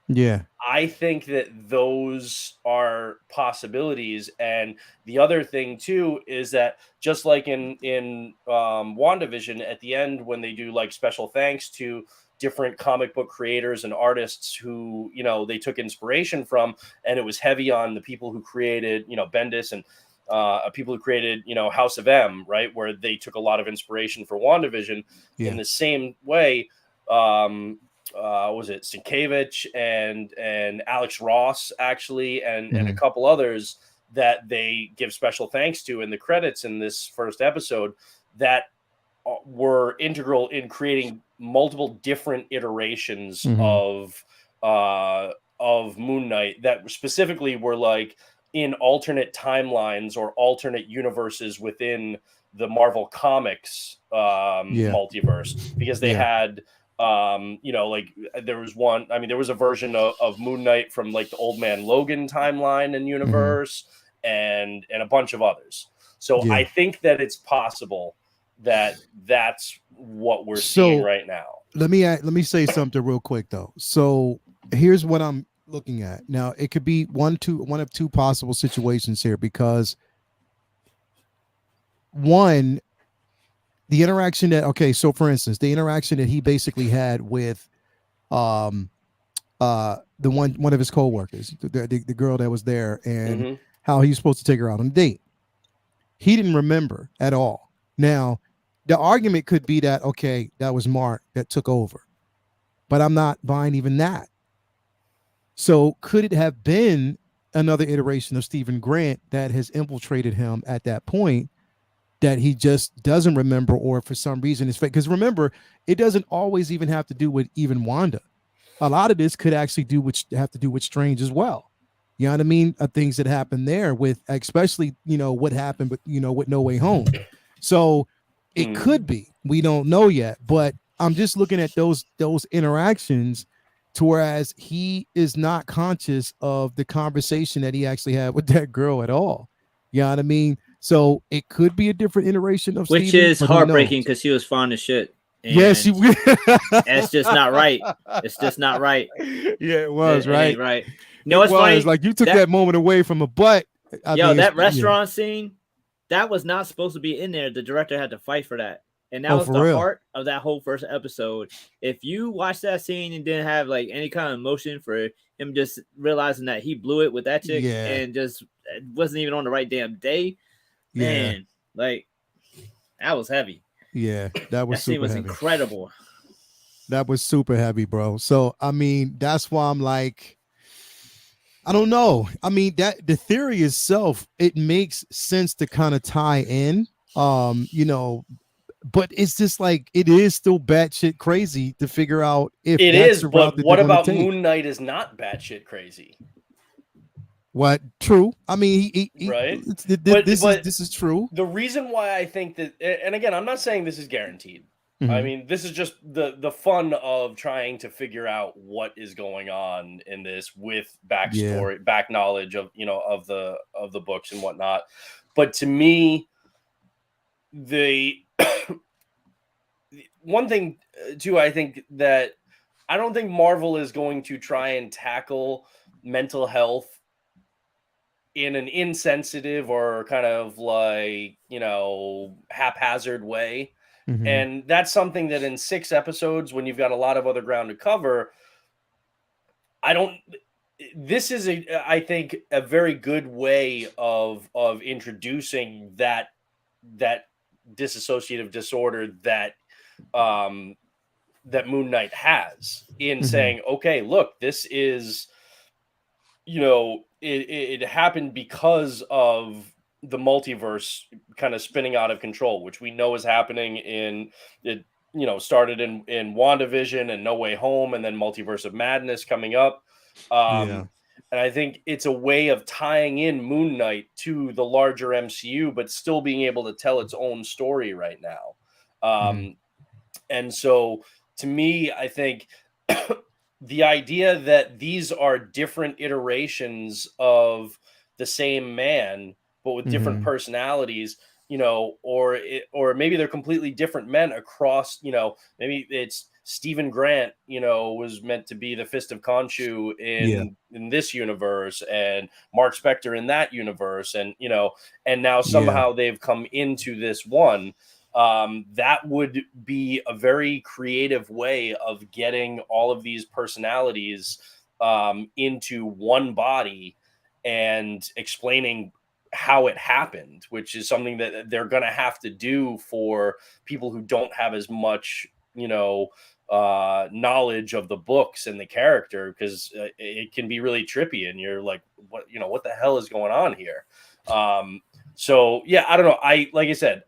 Yeah, I think that those are possibilities. And the other thing too is that just like in WandaVision, at the end when they do like special thanks to different comic book creators and artists who they took inspiration from, and it was heavy on the people who created Bendis and people who created House of M, right, where they took a lot of inspiration for WandaVision. In the same way, was it Sienkiewicz and Alex Ross actually, and a couple others that they give special thanks to in the credits in this first episode that were integral in creating multiple different iterations of Moon Knight that specifically were like in alternate timelines or alternate universes within the Marvel Comics multiverse, because they had like there was one, I mean, there was a version of Moon Knight from like the Old Man Logan timeline and universe and a bunch of others. So I think that it's possible that that's what we're seeing right now. Let me say something real quick though. So here's what I'm looking at. Now it could be one of two possible situations here, because one, the interaction that, so for instance, the interaction that he basically had with the one of his co-workers, the girl that was there, and how he was supposed to take her out on a date. He didn't remember at all. Now, the argument could be that, okay, that was Mark that took over, but I'm not buying even that. So could it have been another iteration of Stephen Grant that has infiltrated him at that point, that he just doesn't remember, or for some reason it's fake? Because remember, it doesn't always even have to do with even Wanda. a lot of this could actually have to do with Strange as well. You know what I mean? Things that happen there with, especially, what happened, but with No Way Home. So it could be, we don't know yet, but I'm just looking at those interactions to whereas he is not conscious of the conversation that he actually had with that girl at all. You know what I mean? So it could be a different iteration of which Steven, is heartbreaking because she was fond of shit. Yes, and it's just not right. It's just not right. Yeah, it was right. It ain't right. What's funny? Like you took that moment away from a butt. That restaurant scene, that was not supposed to be in there. The director had to fight for that. And that was the heart of that whole first episode. If you watch that scene and didn't have like any kind of emotion for him just realizing that he blew it with that chick and just wasn't even on the right damn day, man, like that was heavy. Yeah, that scene was heavy. Incredible. That was super heavy, bro. So I mean, that's why I'm like, I don't know. I mean, that the theory itself, it makes sense to kind of tie in. But it's just like it is still batshit crazy to figure out if it that's is. the But route what about Moon Knight is not batshit crazy? What? True. I mean, he right. This is true. The reason why I think that, and again, I'm not saying this is guaranteed. Mm-hmm. I mean, this is just the fun of trying to figure out what is going on in this with backstory, back knowledge of of the books and whatnot. But to me, the one thing too, I think that I don't think Marvel is going to try and tackle mental health in an insensitive or kind of like, haphazard way. Mm-hmm. And that's something that in 6 episodes, when you've got a lot of other ground to cover, this is I think a very good way of introducing that dissociative disorder that that Moon Knight has in saying, okay, look, this is, it happened because of the multiverse kind of spinning out of control, which we know is happening started in WandaVision and No Way Home, and then Multiverse of Madness coming up. And I think it's a way of tying in Moon Knight to the larger MCU, but still being able to tell its own story right now. And so to me, I think the idea that these are different iterations of the same man, but with different personalities, or maybe they're completely different men across, maybe it's Stephen Grant, was meant to be the Fist of Khonshu in this universe, and Mark Spector in that universe, and and now somehow they've come into this one. That would be a very creative way of getting all of these personalities into one body and explaining how it happened, which is something that they're going to have to do for people who don't have as much, knowledge of the books and the character, because it can be really trippy and you're like, what the hell is going on here? So yeah, I don't know. Like I said,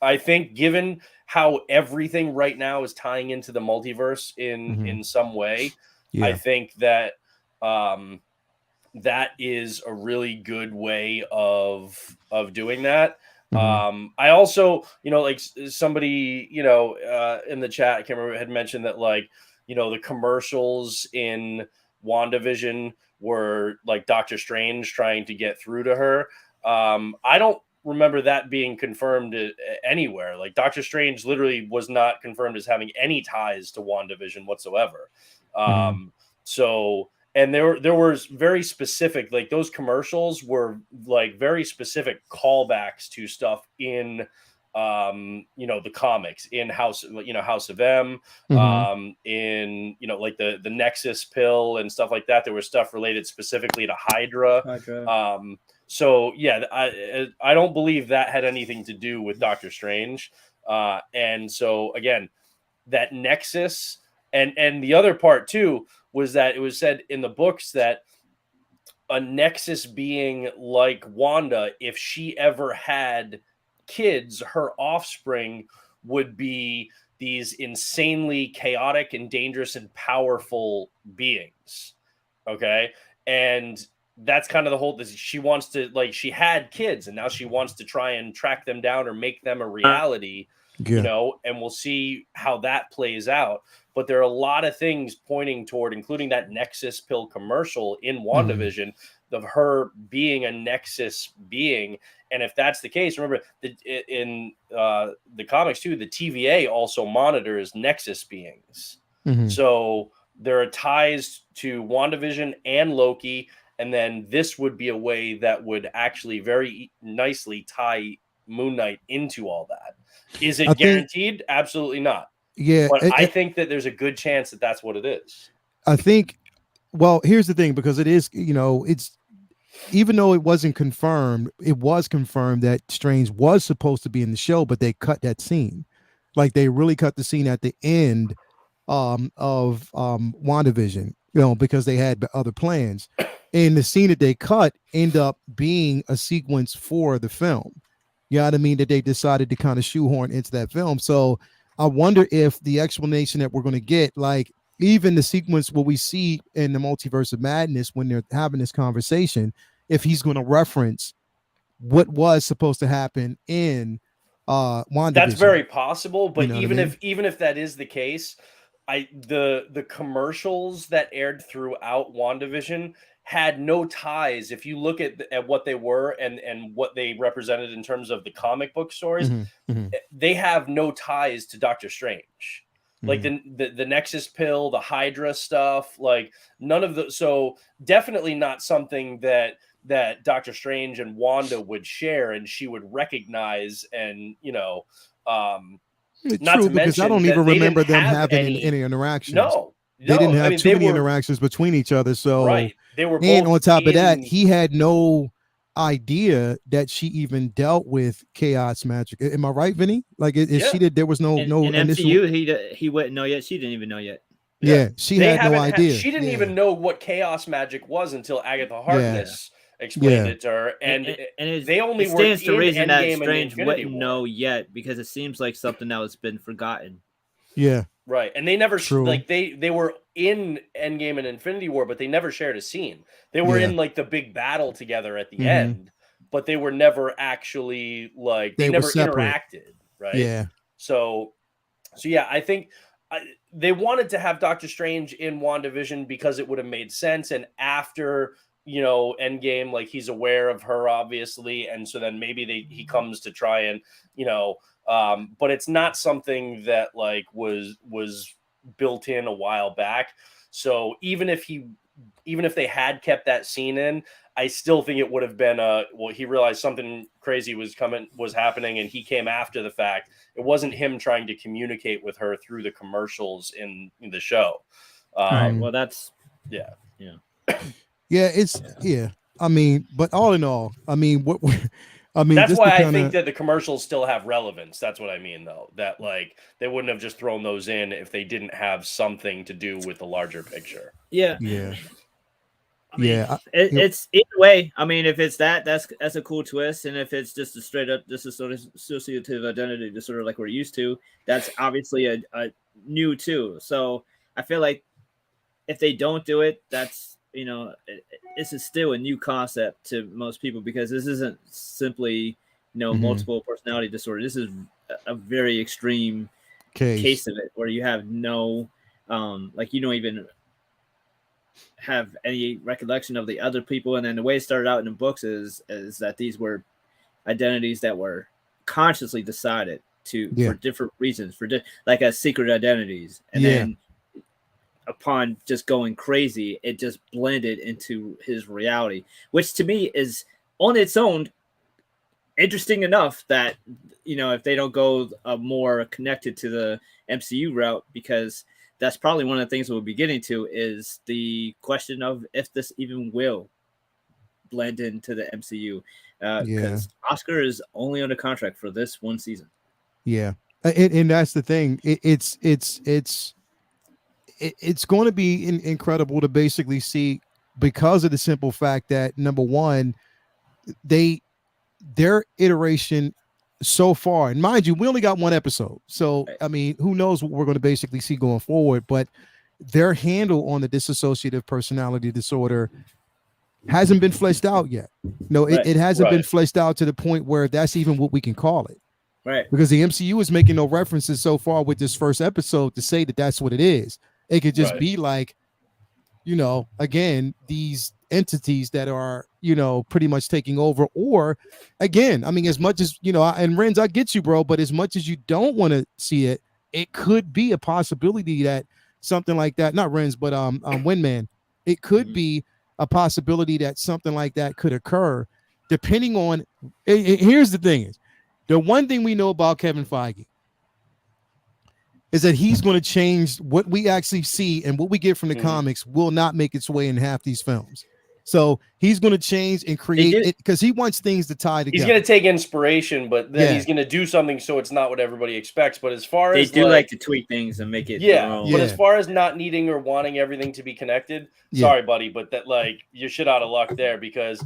I think given how everything right now is tying into the multiverse in some way, I think that that is a really good way of doing that. I also, like somebody, in the chat, I can't remember, had mentioned that like, the commercials in WandaVision were like Doctor Strange trying to get through to her. I don't remember that being confirmed anywhere. Like Doctor Strange literally was not confirmed as having any ties to WandaVision whatsoever. So, and there was very specific, like those commercials were like very specific callbacks to stuff in, the comics, in House of M, in, like the Nexus pill and stuff like that. There was stuff related specifically to Hydra. So yeah, I don't believe that had anything to do with Doctor Strange. And so again, that Nexus and the other part too was that it was said in the books that a Nexus being like Wanda, if she ever had kids, her offspring would be these insanely chaotic and dangerous and powerful beings. Okay. And that's kind of the whole, she wants to, like, she had kids and now she wants to try and track them down or make them a reality, you know, and we'll see how that plays out. But there are a lot of things pointing toward, including that Nexus pill commercial in WandaVision, of her being a Nexus being. And if that's the case, remember in the comics too, the TVA also monitors Nexus beings. So there are ties to WandaVision and Loki. And then this would be a way that would actually very nicely tie Moon Knight into all that. Is it guaranteed? Absolutely not. Yeah. But I think that there's a good chance that that's what it is. I think, well, here's the thing, because it is, you know, it's, even though it wasn't confirmed, it was confirmed that Strange was supposed to be in the show, but they cut that scene. Like, they really cut the scene at the end of WandaVision, you know, because they had other plans. And the scene that they cut ended up being a sequence for the film. You know what I mean? That they decided to kind of shoehorn into that film. So I wonder if the explanation that we're going to get, like even the sequence what we see in the Multiverse of Madness when they're having this conversation, if he's going to reference what was supposed to happen in WandaVision. That's very possible. But you know even if that is the case, the commercials that aired throughout WandaVision had no ties. If you look at what they were and what they represented in terms of the comic book stories, they have no ties to Doctor Strange. Like the Nexus pill, the Hydra stuff, like none of the, so definitely not something that Doctor Strange and Wanda would share and she would recognize. And, you know, not true, to because mention I don't even remember them having any interactions. No, they didn't have too many interactions between each other. So right. They were both, and on top of that, he had no idea that she even dealt with chaos magic. Am I right, Vinny? Like, she did. There was no in initial... MCU. He wouldn't know yet. She didn't even know yet. Yeah, she had no idea. She didn't even know what chaos magic was until Agatha Harkness explained it to her. And they only stands to reason that Endgame Strange wouldn't know yet, because it seems like something that has been forgotten. Yeah. Right. And they never like they were in Endgame and Infinity War, but they never shared a scene. They were in like the big battle together at the end, but they were never actually like they never interacted. Right. Yeah. So yeah, I think they wanted to have Doctor Strange in WandaVision because it would have made sense. And after, you know, Endgame, like he's aware of her, obviously. And so then maybe he comes to try and, you know, but it's not something that like was built in a while back. So even if they had kept that scene in, I still think it would have been he realized something crazy was happening and he came after the fact. It wasn't him trying to communicate with her through the commercials in the show. Right. Well, that's I mean, but all in all, I mean, that's why I think that the commercials still have relevance. That's what I mean, though, that like they wouldn't have just thrown those in if they didn't have something to do with the larger picture. Yeah. I mean, it's either way. I mean, if it's that's a cool twist, and if it's just a straight up dissociative identity disorder like we're used to, that's obviously a new too. So I feel like if they don't do it, that's, you know, this is still a new concept to most people, because this isn't simply, you know, multiple personality disorder. This is a very extreme case of it, where you have no like you don't even have any recollection of the other people. And then the way it started out in the books is that these were identities that were consciously decided for different reasons, like as secret identities. And then upon just going crazy, it just blended into his reality, which to me is on its own interesting enough that, you know, if they don't go more connected to the MCU route, because that's probably one of the things we'll be getting to is the question of if this even will blend into the MCU, because Oscar is only under contract for this one season. Yeah. And that's the thing. It's going to be incredible to basically see, because of the simple fact that, number one, their iteration so far, and mind you, we only got one episode, so I mean, who knows what we're going to basically see going forward, but their handle on the dissociative personality disorder hasn't been fleshed out yet. No, it hasn't been fleshed out to the point where that's even what we can call it. Right. Because the MCU is making no references so far with this first episode to say that that's what it is. It could just be like, you know, again, these entities that are, you know, pretty much taking over. Or again, I mean, as much as, you know, and Renz, I get you, bro, but as much as you don't want to see it, it could be a possibility that something like that, not Renz, but Windman, it could be a possibility that something like that could occur, depending on. Here's the thing: is the one thing we know about Kevin Feige is that he's going to change what we actually see, and what we get from the comics will not make its way in half these films. So he's going to change and create it because he wants things to tie together. He's going to take inspiration, but then he's going to do something so it's not what everybody expects. But as far as they do like to tweak things and make it their own. But as far as not needing or wanting everything to be connected, sorry, buddy, but that like you're shit out of luck there, because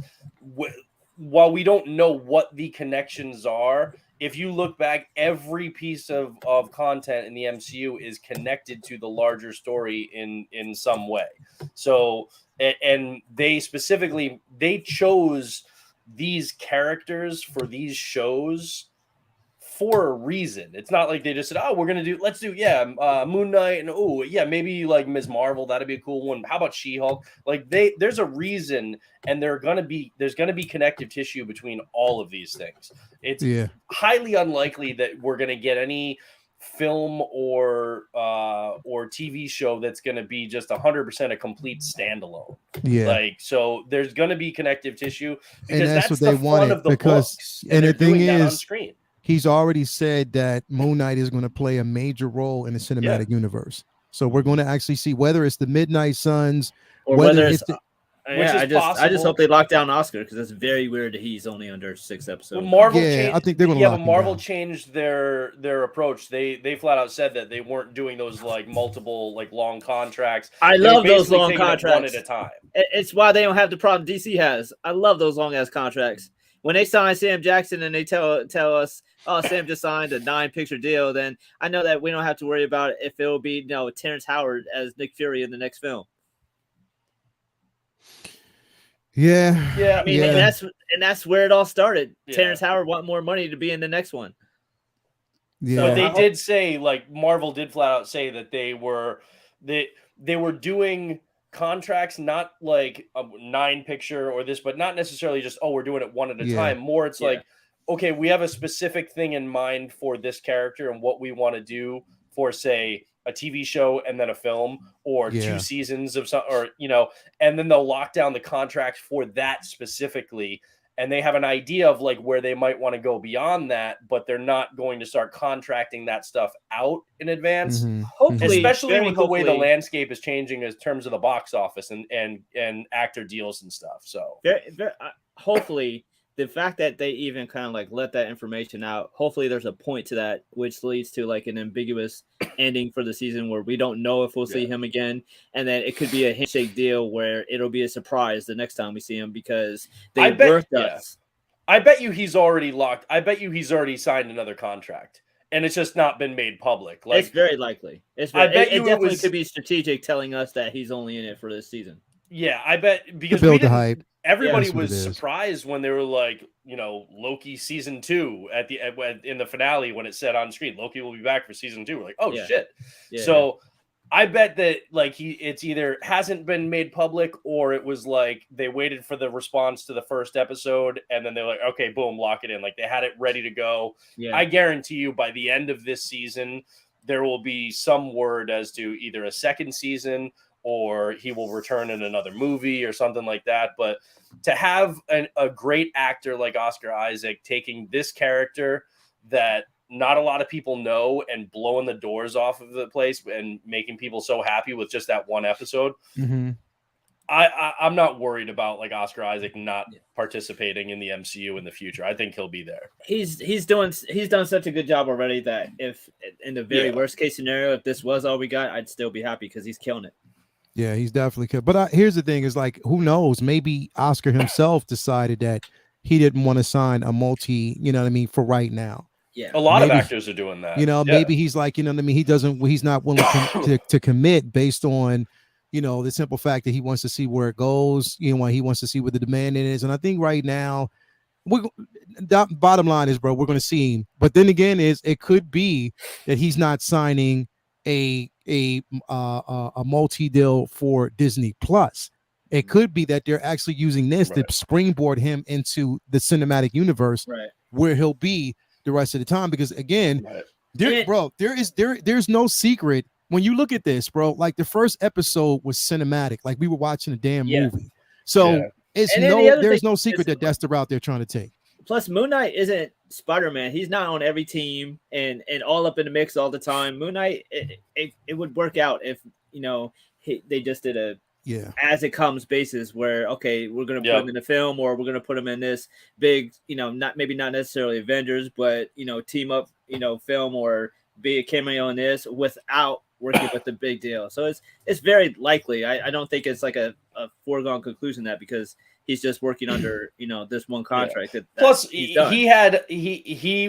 while we don't know what the connections are, if you look back, every piece of content in the MCU is connected to the larger story in some way. So, and they specifically, they chose these characters for these shows for a reason. It's not like they just said, oh, let's do Moon Knight, and maybe like Ms. Marvel, that'd be a cool one. How about She-Hulk? Like there's a reason, and there's gonna be connective tissue between all of these things. It's highly unlikely that we're gonna get any film or TV show that's gonna be just 100% a complete standalone. Like, so there's gonna be connective tissue, because and that's what the they fun wanted, of the because books, and the thing is on screen. He's already said that Moon Knight is going to play a major role in the cinematic universe. So we're going to actually see whether it's the Midnight Suns or whether it's I just hope they lock down Oscar, because it's very weird that he's only under 6 episodes. Well, Marvel I think they're going to lock Marvel changed their approach. They flat out said that they weren't doing those like multiple like long contracts. I love those long contracts. One at a time. It's why they don't have the problem DC has. I love those long ass contracts. When they sign Sam Jackson and they tell us, oh, Sam just signed a 9-picture deal, then I know that we don't have to worry about if it will be Terrence Howard as Nick Fury in the next film. Yeah. I mean, and that's where it all started. Terrence Howard want more money to be in the next one. Yeah. But they did say, like, Marvel did flat out say that they were doing contracts, not like a 9-picture or this, but not necessarily just, we're doing it one at a time. More it's like, okay, we have a specific thing in mind for this character and what we want to do for, say, a TV show and then a film, or 2 seasons of some, or and then they'll lock down the contracts for that specifically, and they have an idea of like where they might want to go beyond that, but they're not going to start contracting that stuff out in advance. Hopefully, especially with the way the landscape is changing in terms of the box office and actor deals and stuff. So hopefully, the fact that they even kind of like let that information out, hopefully there's a point to that, which leads to like an ambiguous ending for the season where we don't know if we'll see him again. And then it could be a handshake deal where it'll be a surprise the next time we see him, because they worked us. I bet you he's already locked. I bet you he's already signed another contract, and it's just not been made public. Like, it's very likely. It definitely could be strategic, telling us that he's only in it for this season. Yeah, I bet, because build the hype. Everybody was surprised when they were like, Loki season 2 in the finale, when it said on screen, Loki will be back for season 2. We're like, oh shit. Yeah. So I bet that like it's either hasn't been made public, or it was like they waited for the response to the first episode and then they're like, okay, boom, lock it in. Like they had it ready to go. Yeah. I guarantee you by the end of this season, there will be some word as to either a second season, or he will return in another movie or something like that. But to have a great actor like Oscar Isaac taking this character that not a lot of people know and blowing the doors off of the place and making people so happy with just that one episode, I'm not worried about like Oscar Isaac not participating in the MCU in the future. I think he'll be there. He's done such a good job already that if in the very worst case scenario, if this was all we got, I'd still be happy because he's killing it. Yeah, he's definitely good. But here's the thing: is like, who knows? Maybe Oscar himself decided that he didn't want to sign a multi, for right now. Yeah, a lot of Maybe, actors are doing that. maybe he's like, what I mean, he's not willing to commit based on, the simple fact that he wants to see where it goes. He wants to see what the demand is. And I think right now, bottom line is, bro, we're going to see him. But then again, it could be that he's not signing a multi deal for Disney Plus. It could be that they're actually using this to springboard him into the cinematic universe, where he'll be the rest of the time. Because again, there's no secret when you look at this, bro. Like the first episode was cinematic, like we were watching a damn movie. So there's no secret that that's the route they're trying to take. Plus, Moon Knight isn't Spider-Man. He's not on every team and all up in the mix all the time. Moon Knight, it would work out if they just did a as it comes basis where we're gonna put him in the film, or we're gonna put him in this big not necessarily Avengers, but team up film, or be a cameo in this without working with the big deal. So it's very likely. I don't think it's like a foregone conclusion that because he's just working under this one contract. Plus, he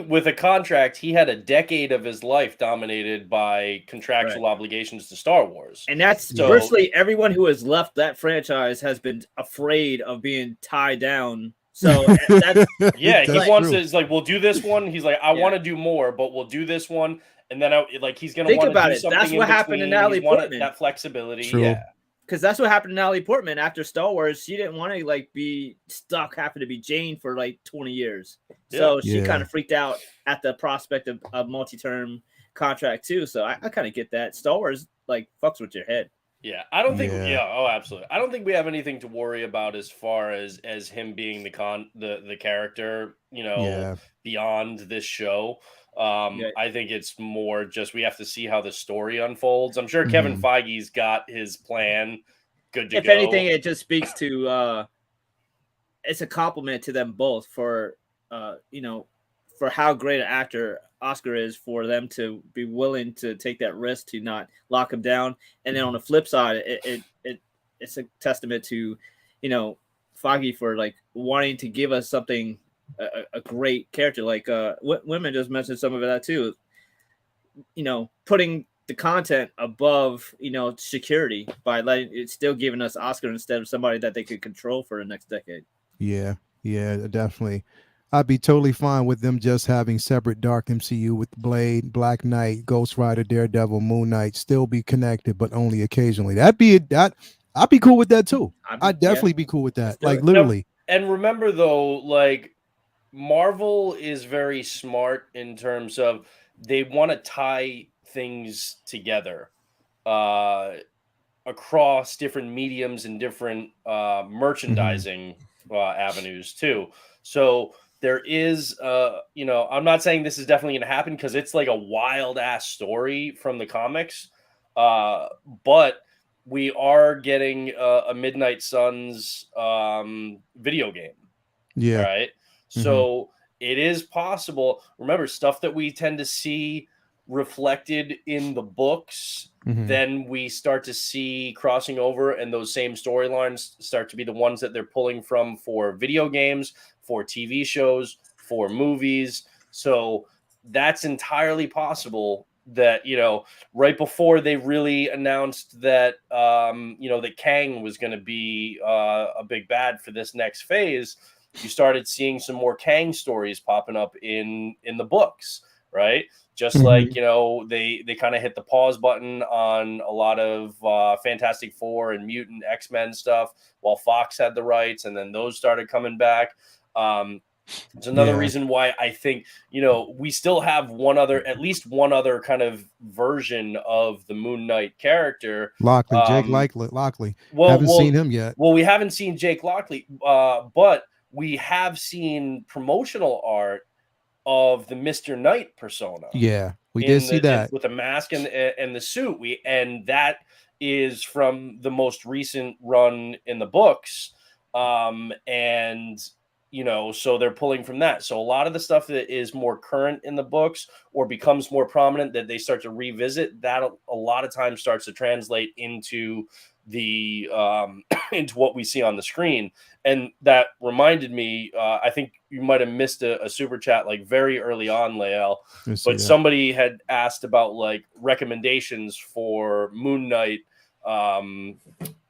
with a contract, he had a decade of his life dominated by contractual obligations to Star Wars, and that's virtually everyone who has left that franchise has been afraid of being tied down. So that's he wants to. It's like, we'll do this one. He's like, I want to do more, but we'll do this one, and then he's going to want to do something. That's what happened to Natalie Portman. That flexibility, because that's what happened to Natalie Portman after Star Wars. She didn't want to be stuck having to be Jane for 20 years. So she kind of freaked out at the prospect of multi-term contract too. So I kind of get that. Star Wars fucks with your head. Yeah, I don't think. Absolutely. I don't think we have anything to worry about as far as him being the character. Beyond this show. I think it's more just we have to see how the story unfolds. I'm sure Kevin Feige's got his plan good to go. If anything, it just speaks to it's a compliment to them both for for how great an actor Oscar is, for them to be willing to take that risk to not lock him down. And then on the flip side, it's a testament to Feige for wanting to give us something. A great character, women just mentioned some of that too. Putting the content above security by letting it still giving us Oscar instead of somebody that they could control for the next decade. Yeah, definitely. I'd be totally fine with them just having separate dark MCU with Blade, Black Knight, Ghost Rider, Daredevil, Moon Knight still be connected, but only occasionally. I'd be cool with that too. I'd definitely be cool with that. Literally. And remember though, Marvel is very smart in terms of they want to tie things together across different mediums and different merchandising avenues too. So there is, I'm not saying this is definitely going to happen because it's a wild ass story from the comics, but we are getting a Midnight Suns video game. Yeah. Right. So it is possible. Remember, stuff that we tend to see reflected in the books, then we start to see crossing over, and those same storylines start to be the ones that they're pulling from for video games, for TV shows, for movies. So that's entirely possible that, right before they really announced that, that Kang was going to be a big bad for this next phase, you started seeing some more Kang stories popping up in the books, right? Just they kind of hit the pause button on a lot of Fantastic Four and Mutant X-Men stuff while Fox had the rights, and then those started coming back. It's another reason why I think, we still have at least one other kind of version of the Moon Knight character. Lockley, Jake Lockley. Haven't seen him yet. Well, we haven't seen Jake Lockley, but we have seen promotional art of the Mr. Knight persona. Yeah, we did see that with the mask and the suit. And that is from the most recent run in the books. So they're pulling from that. So a lot of the stuff that is more current in the books or becomes more prominent that they start to revisit, that a lot of times starts to translate into the into what we see on the screen. And that reminded me, I think you might have missed a super chat like very early on, Lael, but that. somebody had asked about like recommendations for Moon Knight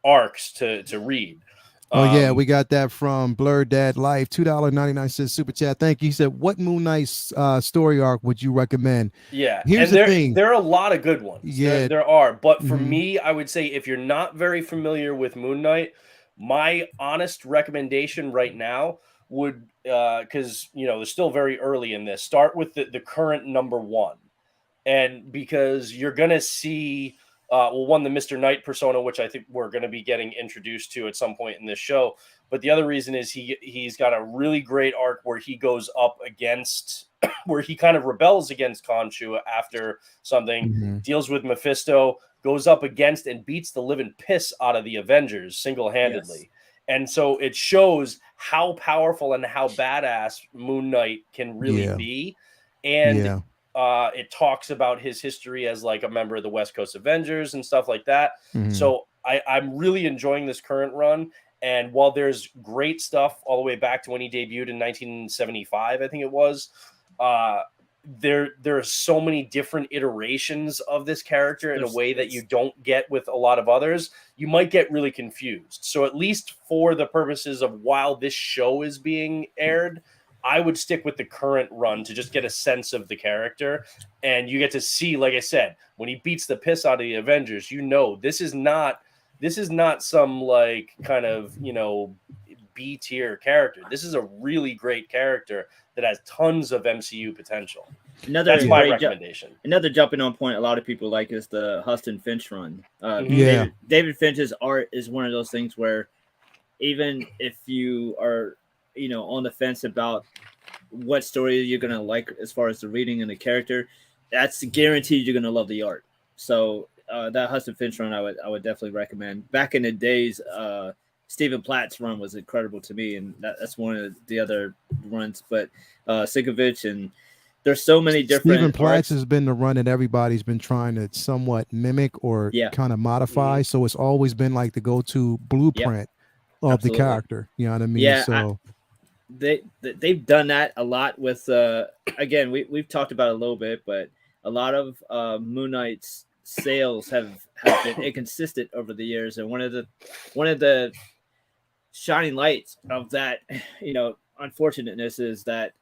arcs to read. Oh yeah, we got that from Blurred Dad Life, $2.99 super chat. Thank you. He said, "What Moon Knight story arc would you recommend?" Yeah, Here's and the thing. There are a lot of good ones. Yeah, there are. But for me, I would say if you're not very familiar with Moon Knight, my honest recommendation right now would, because they're still very early in this. Start with the current #1, and because you're gonna see. One, the Mr. Knight persona, which I think we're going to be getting introduced to at some point in this show. But the other reason is he's got a really great arc where he goes up against, where he kind of rebels against Khonshu after something, deals with Mephisto, goes up against and beats the living piss out of the Avengers single-handedly. Yes. And so it shows how powerful and how badass Moon Knight can really be. And it talks about his history as like a member of the West Coast Avengers and stuff like that. So I'm really enjoying this current run. And while there's great stuff all the way back to when he debuted in 1975, I think it was, there are so many different iterations of this character in a way that you don't get with a lot of others. You might get really confused. So at least for the purposes of while this show is being aired, I would stick with the current run to just get a sense of the character. And you get to see, like I said, when he beats the piss out of the Avengers, this is not some like kind of, B tier character. This is a really great character that has tons of MCU potential. That's my recommendation. Another jumping on point a lot of people like is the Huston Finch run. David Finch's art is one of those things where even if you are on the fence about what story you're going to like as far as the reading and the character, that's guaranteed you're going to love the art. So that Huston Finch run I would definitely recommend. Back in the days, Stephen Platt's run was incredible to me, and that's one of the other runs. But Sikovich, and there's so many different. Stephen Platt's has been the run that everybody's been trying to somewhat mimic or kind of modify. So it's always been like the go-to blueprint of the character. You know what I mean? Yeah, so they've done that a lot with. Again, we've talked about it a little bit, but a lot of Moon Knight's sales have been inconsistent over the years, and one of the shining lights of that, unfortunateness is that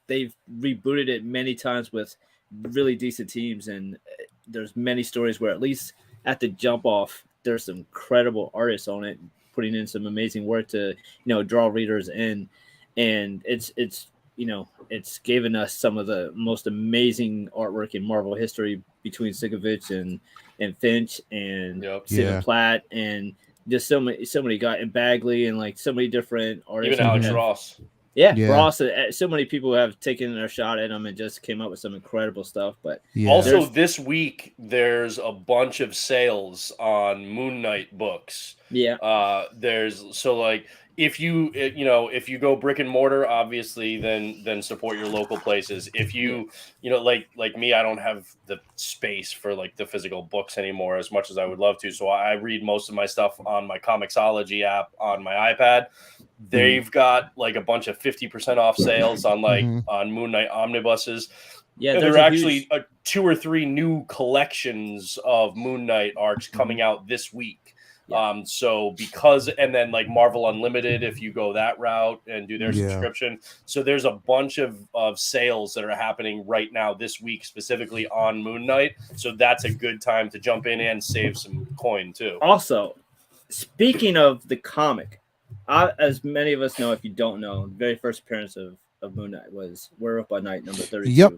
they've rebooted it many times with really decent teams, and there's many stories where at least at the jump off, there's some incredible artists on it, putting in some amazing work to, draw readers in, and it's given us some of the most amazing artwork in Marvel history between Sikovich and Finch and Stephen Platt, and just so many guys, and Bagley, and like so many different artists. Even Alex Ross. Ross. So many people have taken their shot at him and just came up with some incredible stuff. But also this week, there's a bunch of sales on Moon Knight books. If you go brick and mortar, obviously, then support your local places. If you, like me, I don't have the space for like the physical books anymore as much as I would love to. So I read most of my stuff on my Comixology app on my iPad. They've got like a bunch of 50% off sales on on Moon Knight omnibuses. Yeah, there are actually 2 or 3 new collections of Moon Knight arcs coming out this week. And then like Marvel Unlimited, if you go that route and do their subscription. So there's a bunch of sales that are happening right now this week, specifically on Moon Knight. So that's a good time to jump in and save some coin too. Also, speaking of the comic, as many of us know, if you don't know, the very first appearance of Moon Knight was Werewolf by Night number 32. Yep.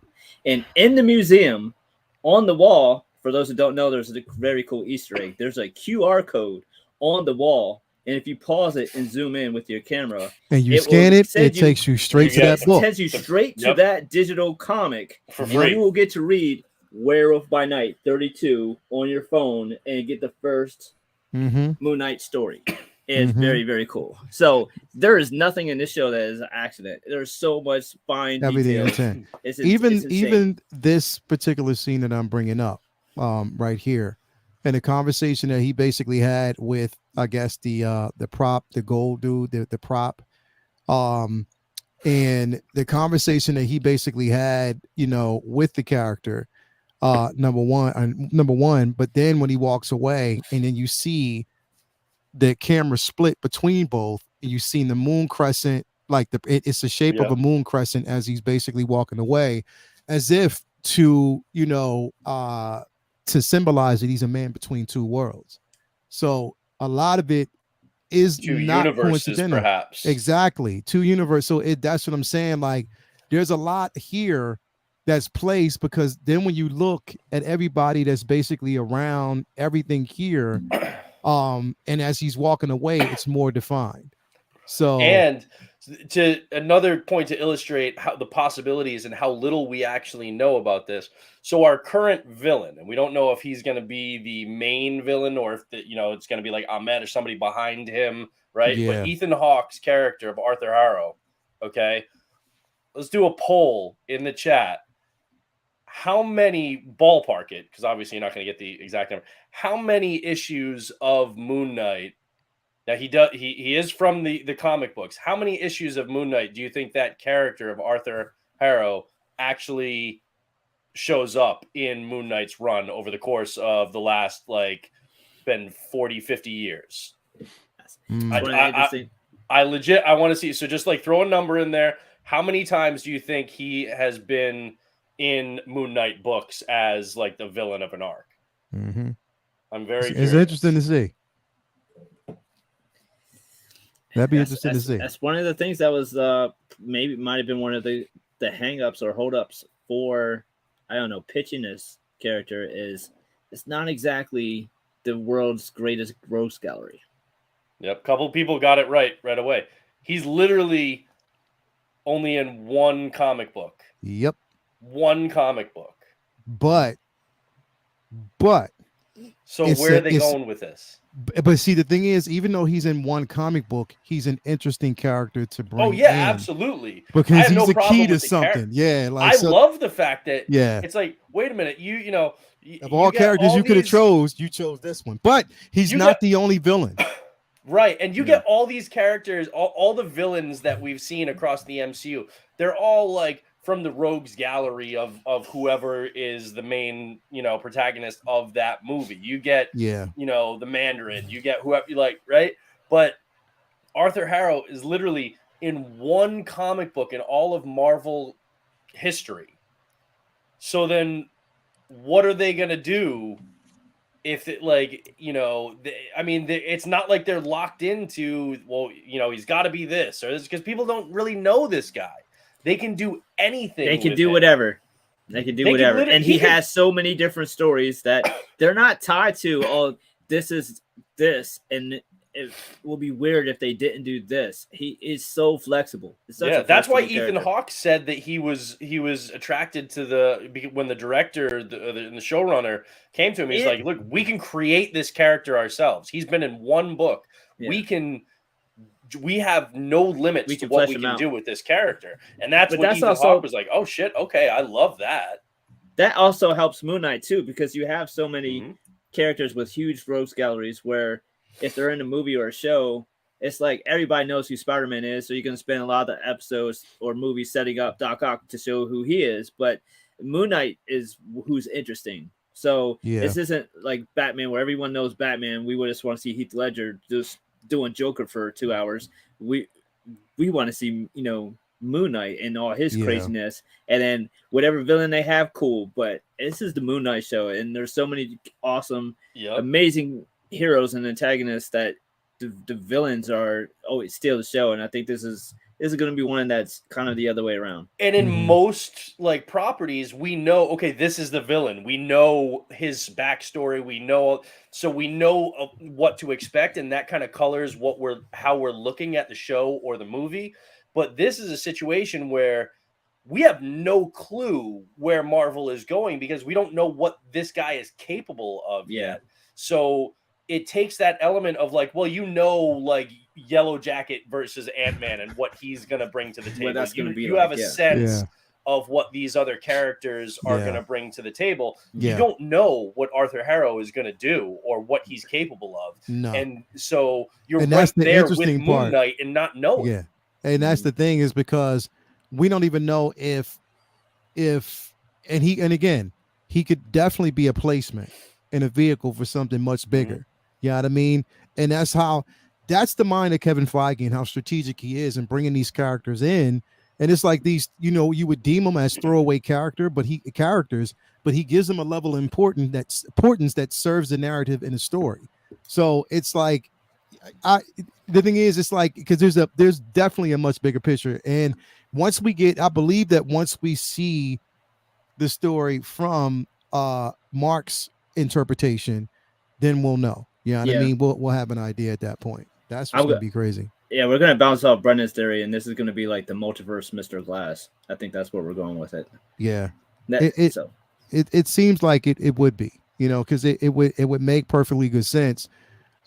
And in the museum, on the wall, for those who don't know, there's a very cool Easter egg. There's a QR code on the wall, and if you pause it and zoom in with your camera, and you scan it, it takes you straight to that book. It takes you straight to that digital comic for free. You will get to read Werewolf by Night 32 on your phone and get the first Moon Knight story. It's very, very cool. So there is nothing in this show that is an accident. There's so much fine detail. Even this particular scene that I'm bringing up right here, and the conversation that he basically had with, I guess, the prop, the gold dude, the prop, and the conversation that he basically had, you know, with the character, number one, but then when he walks away and then you see the camera split between both, and you see the moon crescent, like it's the shape of a moon crescent as he's basically walking away, as if to, you know, to symbolize that he's a man between two worlds. So a lot of it is two not universes, coincidental. perhaps. Exactly, two universes. So that's what I'm saying. Like, there's a lot here that's placed, because then when you look at everybody that's basically around everything here, and as he's walking away, it's more defined. So, and to another point to illustrate how the possibilities and how little we actually know about this. So our current villain, and we don't know if he's going to be the main villain or if the, you know, it's going to be like Ahmed or somebody behind him, right? Yeah. But Ethan Hawke's character of Arthur Harrow, okay, let's do a poll in the chat. How many, ballpark it, because obviously you're not going to get the exact number. How many issues of Moon Knight? Now he is from the comic books. How many issues of Moon Knight do you think that character of Arthur Harrow actually shows up in Moon Knight's run over the course of the last, like, been 40, 50 years? I legit, I want to see. So just like throw a number in there. How many times do you think he has been in Moon Knight books as like the villain of an arc? mm-hmm. I'm very It's curious. interesting to see. That'd be interesting to see. That's one of the things that was maybe might have been one of the hang-ups or hold-ups for, I don't know, pitching this character is it's not exactly the world's greatest rogues gallery. Yep, couple people got it right away. He's literally only in one comic book. Yep. One comic book. But so where are they going with this? But see, the thing is, even though he's in one comic book, he's an interesting character to bring. Oh yeah, in, absolutely. because he's a key to something. Yeah, like, I love the fact that it's like, wait a minute, you know, of all characters you could have chose, you chose this one. But he's not the only villain. Right, and you get all these characters, all the villains that we've seen across the MCU. They're all like from the rogues gallery of whoever is the main, you know, protagonist of that movie. You get, you know, the Mandarin, you get whoever you like, right? But Arthur Harrow is literally in one comic book in all of Marvel history. So then what are they going to do if it, like, you know, it's not like they're locked into, well, you know, he's got to be this or this, because people don't really know this guy. They can do anything. They can do whatever. They can do whatever. And he has so many different stories that they're not tied to, oh, this is this. And it will be weird if they didn't do this. He is so flexible. That's why Ethan Hawke said that he was attracted to when the director, the showrunner came to him. He's like, look, we can create this character ourselves. He's been in one book. Yeah. We have no limits to what we can do with this character. And that's what Ethan Hawke was like, oh shit, okay, I love that. That also helps Moon Knight too, because you have so many characters with huge rogues galleries where if they're in a movie or a show, it's like everybody knows who Spider-Man is, so you can spend a lot of the episodes or movies setting up Doc Ock to show who he is. But Moon Knight is who's interesting. So this isn't like Batman where everyone knows Batman. We would just want to see Heath Ledger just doing Joker for 2 hours. We want to see, you know, Moon Knight and all his craziness, and then whatever villain they have, cool. But this is the Moon Knight show, and there's so many awesome, amazing heroes and antagonists that the villains are always steal the show. And I think this is going to be one that's kind of the other way around. And in most like properties, we know, okay, this is the villain. We know his backstory. We know what to expect, and that kind of colors how we're looking at the show or the movie. But this is a situation where we have no clue where Marvel is going because we don't know what this guy is capable of yet. So it takes that element of like, well, you know, like Yellow Jacket versus Ant-Man and what he's going to bring to the table. You have a sense of what these other characters are going to bring to the table. You don't know what Arthur Harrow is going to do or what he's capable of. No. And so you're right there with Moon Knight and not knowing. Yeah. And that's the thing, is because we don't even know if and again, he could definitely be a placement in a vehicle for something much bigger. You know what I mean? And that's the mind of Kevin Feige and how strategic he is in bringing these characters in. And it's like these, you would deem them as throwaway characters, but he gives them a level of importance that serves the narrative in the story. So it's like, the thing is, it's like, because there's definitely a much bigger picture. And I believe that once we see the story from Mark's interpretation, then we'll know. You know what I mean? We'll have an idea at that point. That's what's going to be crazy. Yeah, we're gonna bounce off Brendan's theory, and this is gonna be like the multiverse Mr. Glass. I think that's where we're going with it. Yeah, it seems like it would be, because it would make perfectly good sense.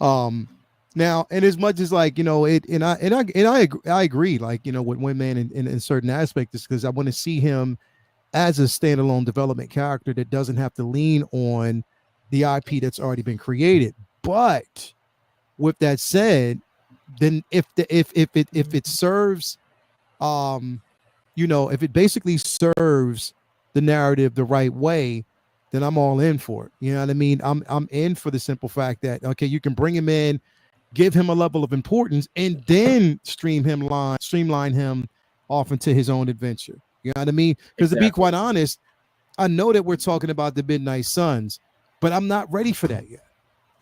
Now, and as much as like, I agree, like, with Wingman in certain aspects, because I want to see him as a standalone development character that doesn't have to lean on the IP that's already been created. But with that said, then if it serves, if it basically serves the narrative the right way, then I'm all in for it. You know what I mean? I'm in for the simple fact that, okay, you can bring him in, give him a level of importance, and then streamline him off into his own adventure. You know what I mean? Because to be quite honest, I know that we're talking about the Midnight Suns, but I'm not ready for that yet.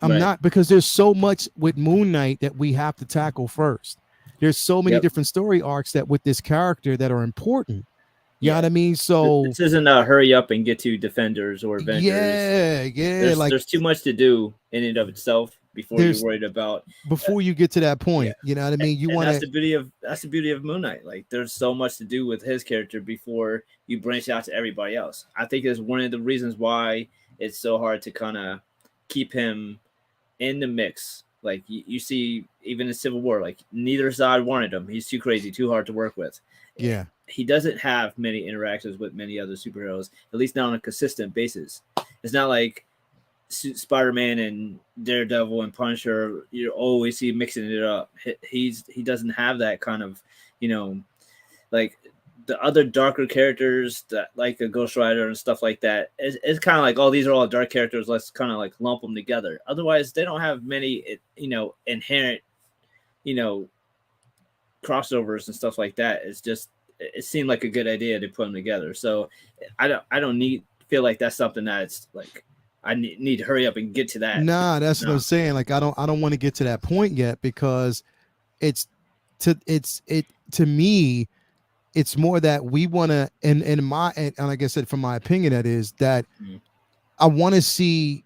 I'm not, because there's so much with Moon Knight that we have to tackle first. There's so many different story arcs that with this character that are important. You know what I mean? So this isn't a hurry up and get to Defenders or Avengers. Yeah. There's too much to do in and of itself before you're worried about. Before you get to that point, you know what I mean? That's the beauty of Moon Knight. Like, there's so much to do with his character before you branch out to everybody else. I think it's one of the reasons why it's so hard to kind of keep him in the mix. Like, you see, even in Civil War, like, neither side wanted him. He's too crazy, too hard to work with. Yeah. He doesn't have many interactions with many other superheroes, at least not on a consistent basis. It's not like Spider-Man and Daredevil and Punisher, you always see mixing it up. He doesn't have that kind of, like the other darker characters that like a Ghost Rider and stuff like that. It's kind of like, oh, these are all dark characters. Let's kind of like lump them together. Otherwise, they don't have many, inherent, crossovers and stuff like that. It seemed like a good idea to put them together. So I don't feel like that's something that's like, I need to hurry up and get to that. Nah, that's what I'm saying. Like, I don't want to get to that point yet, because to me, it's more that we want to, and like I said, from my opinion, that I want to see,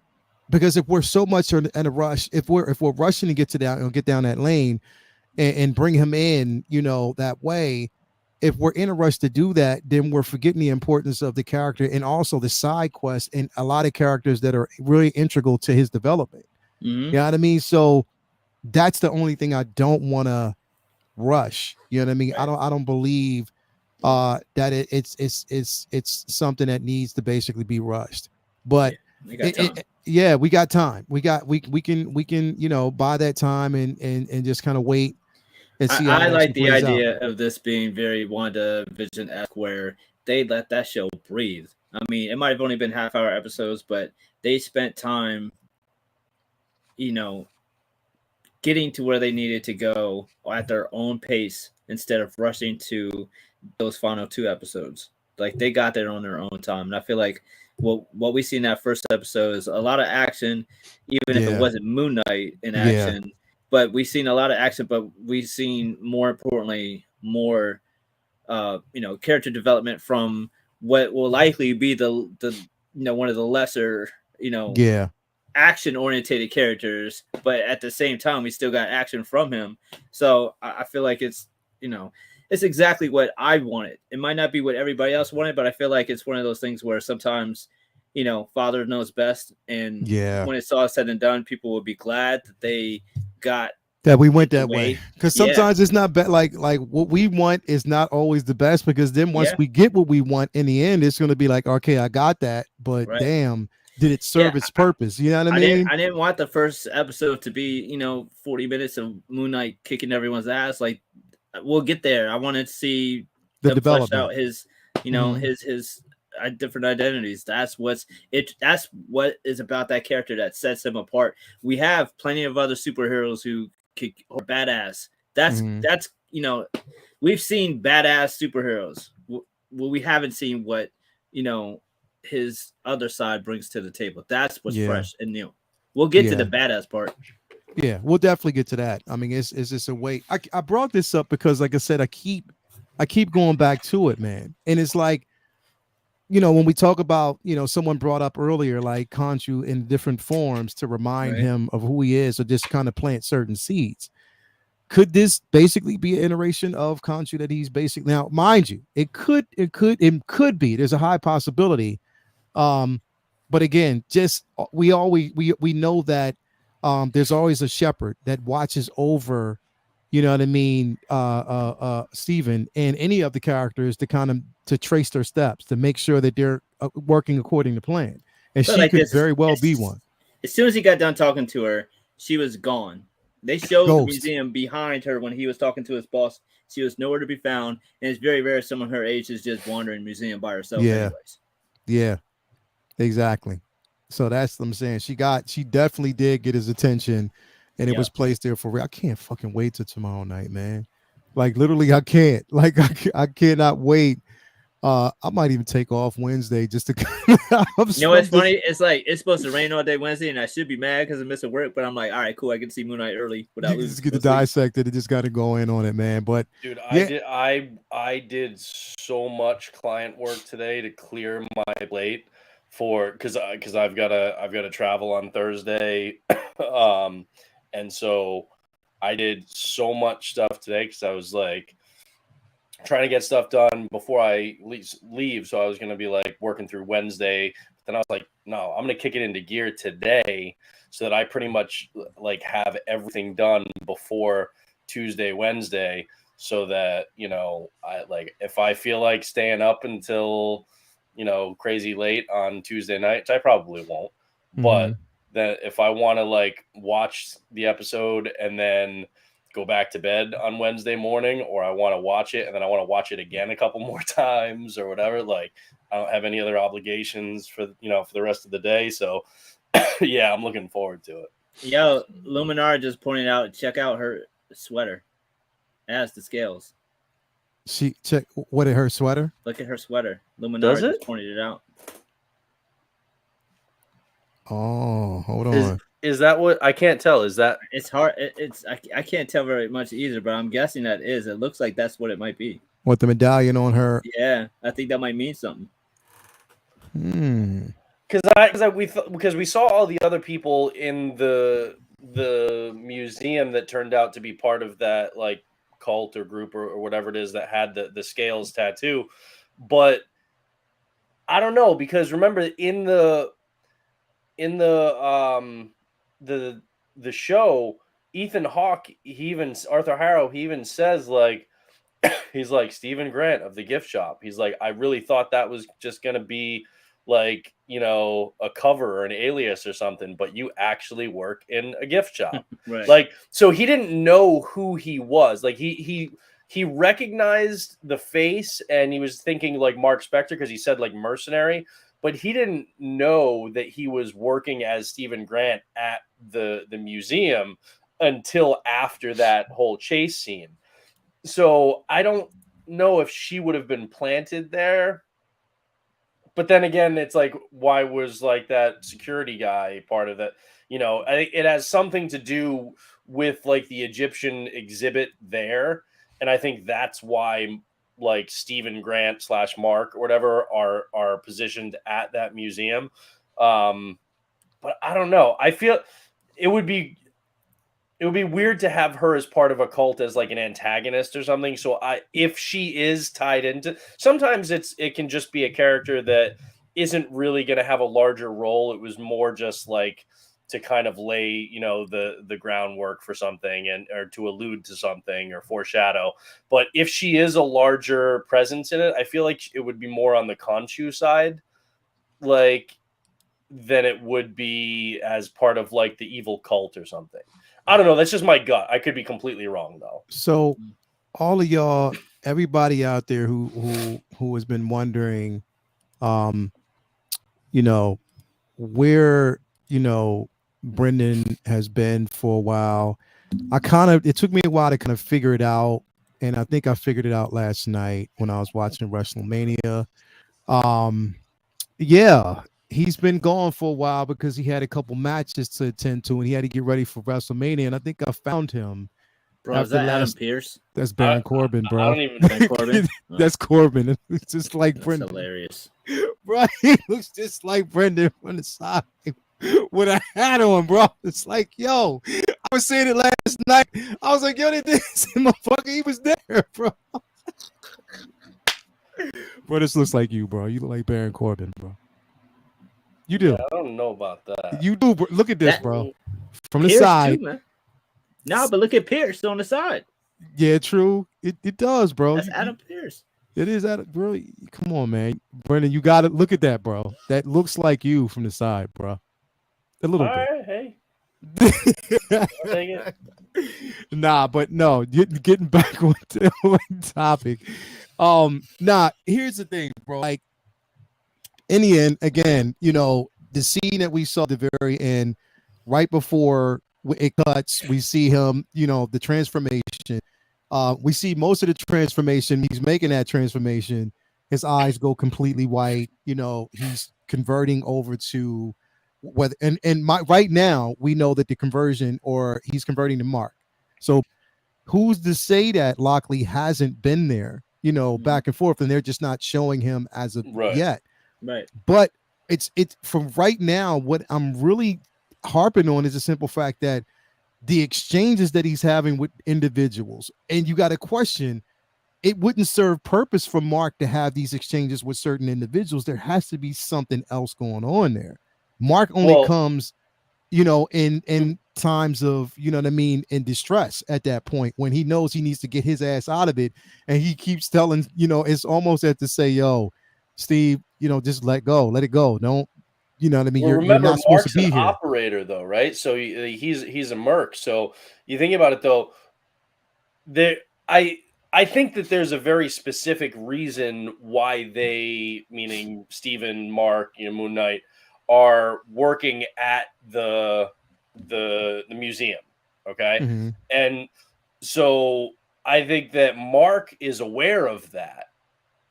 because if we're so much in a rush, if we're rushing to get down that lane and bring him in, that way, if we're in a rush to do that, then we're forgetting the importance of the character and also the side quests and a lot of characters that are really integral to his development. You know what I mean? So that's the only thing I don't want to rush. You know what I mean? Right. I don't believe that it's something that needs to basically be rushed. But we got we got time. We can buy that time and just kind of wait. I like the idea of this being very WandaVision-esque, where they let that show breathe. I mean, it might have only been half-hour episodes, but they spent time, getting to where they needed to go at their own pace instead of rushing to those final 2 episodes. Like, they got there on their own time. And I feel like what we see in that first episode is a lot of action, even if it wasn't Moon Knight in action. Yeah. But we've seen a lot of action, but we've seen, more importantly, more, character development from what will likely be the one of the lesser, action-oriented characters. But at the same time, we still got action from him. So I feel like it's exactly what I wanted. It might not be what everybody else wanted, but I feel like it's one of those things where sometimes, Father knows best. And when it's all said and done, people will be glad that they got that we went that way, because sometimes it's not bad. Like what we want is not always the best, because then once we get what we want in the end, it's going to be like, okay, I got that, but damn, did it serve its purpose? You know what I mean? I didn't want the first episode to be 40 minutes of Moon Knight kicking everyone's ass. Like, we'll get there. I wanted to see The him flesh development. out his, his different identities. That's what is about that character that sets him apart. We have plenty of other superheroes who are badass. That's we've seen badass superheroes. Well, we haven't seen what his other side brings to the table. That's what's fresh and new. We'll get to the badass part. Yeah, we'll definitely get to that. I mean, it's just a way. I brought this up because, like I said, I keep going back to it, man. And it's like, when we talk about, someone brought up earlier, like Khonshu in different forms to remind him of who he is, or just kind of plant certain seeds. Could this basically be an iteration of Khonshu that he's basically now? Mind you, it could be. There's a high possibility. But again, just we know that there's always a shepherd that watches over, you know what I mean, Steven and any of the characters to trace their steps, to make sure that they're working according to plan. And she could very well be one. As soon as he got done talking to her, she was gone. They showed the museum behind her when he was talking to his boss. She was nowhere to be found, and it's very rare someone her age is just wandering museum by herself. Anyways. Yeah, exactly. So that's what I'm saying. She definitely did get his attention, and it was placed there for real. I can't fucking wait till tomorrow night, man. Like literally, I can't. Like I cannot wait. I might even take off Wednesday just to. It's funny. It's like it's supposed to rain all day Wednesday, and I should be mad because I'm missing work. But I'm like, all right, cool. I can see Moon Knight early without losing. Just get to dissect it. It just got to go in on it, man. But dude, I did so much client work today to clear my plate because I've got to travel on Thursday, and so I did so much stuff today because I was like trying to get stuff done before I leave. So I was going to be like working through Wednesday. Then I was like, no, I'm going to kick it into gear today so that I pretty much like have everything done before Tuesday, Wednesday, so that, I like, if I feel like staying up until, crazy late on Tuesday nights, I probably won't. Mm-hmm. But that if I want to like watch the episode and then go back to bed on Wednesday morning, or I want to watch it and then I want to watch it again a couple more times or whatever, like I don't have any other obligations for the rest of the day. So yeah, I'm looking forward to it. Yo, Luminar just pointed out, check out her sweater. It has the scales. What at her sweater? Look at her sweater. Luminar just pointed it out. Oh, hold on. Is that what I can't tell? Is that it's hard? I can't tell very much either, but I'm guessing that is. It looks like that's what it might be. What, the medallion on her? Yeah, I think that might mean something. Because we saw all the other people in the museum that turned out to be part of that like cult or group or whatever it is that had the scales tattoo, but I don't know, because remember in the show, Ethan Hawke, Arthur Harrow, he even says like, he's like, Stephen Grant of the gift shop. He's like, I really thought that was just going to be like, a cover or an alias or something, but you actually work in a gift shop. Right. Like, so he didn't know who he was. Like he recognized the face and he was thinking like Mark Spector, because he said like mercenary, but he didn't know that he was working as Stephen Grant at the museum until after that whole chase scene. So I don't know if she would have been planted there. But then again, it's like, why was like that security guy part of that? I think it has something to do with like the Egyptian exhibit there. And I think that's why like Stephen Grant / Mark or whatever are positioned at that museum. But I don't know. I feel it would be weird to have her as part of a cult as like an antagonist or something. So if she is tied into, sometimes it can just be a character that isn't really going to have a larger role. It was more just like to kind of lay, the groundwork for something or to allude to something or foreshadow. But if she is a larger presence in it, I feel like it would be more on the Khonshu side, like, than it would be as part of like the evil cult or something. I don't know. That's just my gut. I could be completely wrong though. So all of y'all, everybody out there who has been wondering, um, you know, where, Brendan has been for a while. It took me a while to kind of figure it out. And I think I figured it out last night when I was watching WrestleMania. Um, yeah, he's been gone for a while because he had a couple matches to attend to and he had to get ready for WrestleMania. And I think I found him Bro, is after that Adam last. Pierce? That's Baron Corbin, I bro. don't even. Baron Corbin? Oh, That's Corbin. It's just like that's Brendan. hilarious. Bro, he looks just like Brendan from the side with a hat on, bro. It's like, yo, I was saying it last night. I was like, yo, they did this motherfucker. He was there, bro. Bro, this looks like you, bro. You look like Baron Corbin, bro. You do. I don't know about that. You do, bro. Look at this, That- bro. From the Pierce side. too, man. No, but look at Pierce on the side. Yeah, true. It does, bro. That's Adam Pierce. It is that, bro. Come on, man. Brendan, you got to look at that, bro. That looks like you from the side, bro. A little All bit. right, hey, I'll take it. Nah, but no, getting back on topic. Here's the thing, bro. Like, in the end, again, the scene that we saw at the very end, right before it cuts, we see him, the transformation. We see most of the transformation. He's making that transformation. His eyes go completely white. He's converting over to whether right now we know that the conversion, or he's converting to Mark. So who's to say that Lockley hasn't been there, back and forth, and they're just not showing him as of yet. Right. But it's from right now, what I'm really harping on is the simple fact that the exchanges that he's having with individuals, and you got to question, it wouldn't serve purpose for Mark to have these exchanges with certain individuals. There has to be something else going on there. Mark only comes, in times of, in distress at that point, when he knows he needs to get his ass out of it. And he keeps telling, it's almost at to say, yo, Steve, just let it go. Don't, you know what I mean? Well, you're not supposed Mark's to be an here. operator, though, right? So he's a merc. So you think about it, though. I think that there's a very specific reason why they, meaning Steven, Mark, Moon Knight, are working at the museum. Okay, and so I think that Mark is aware of that.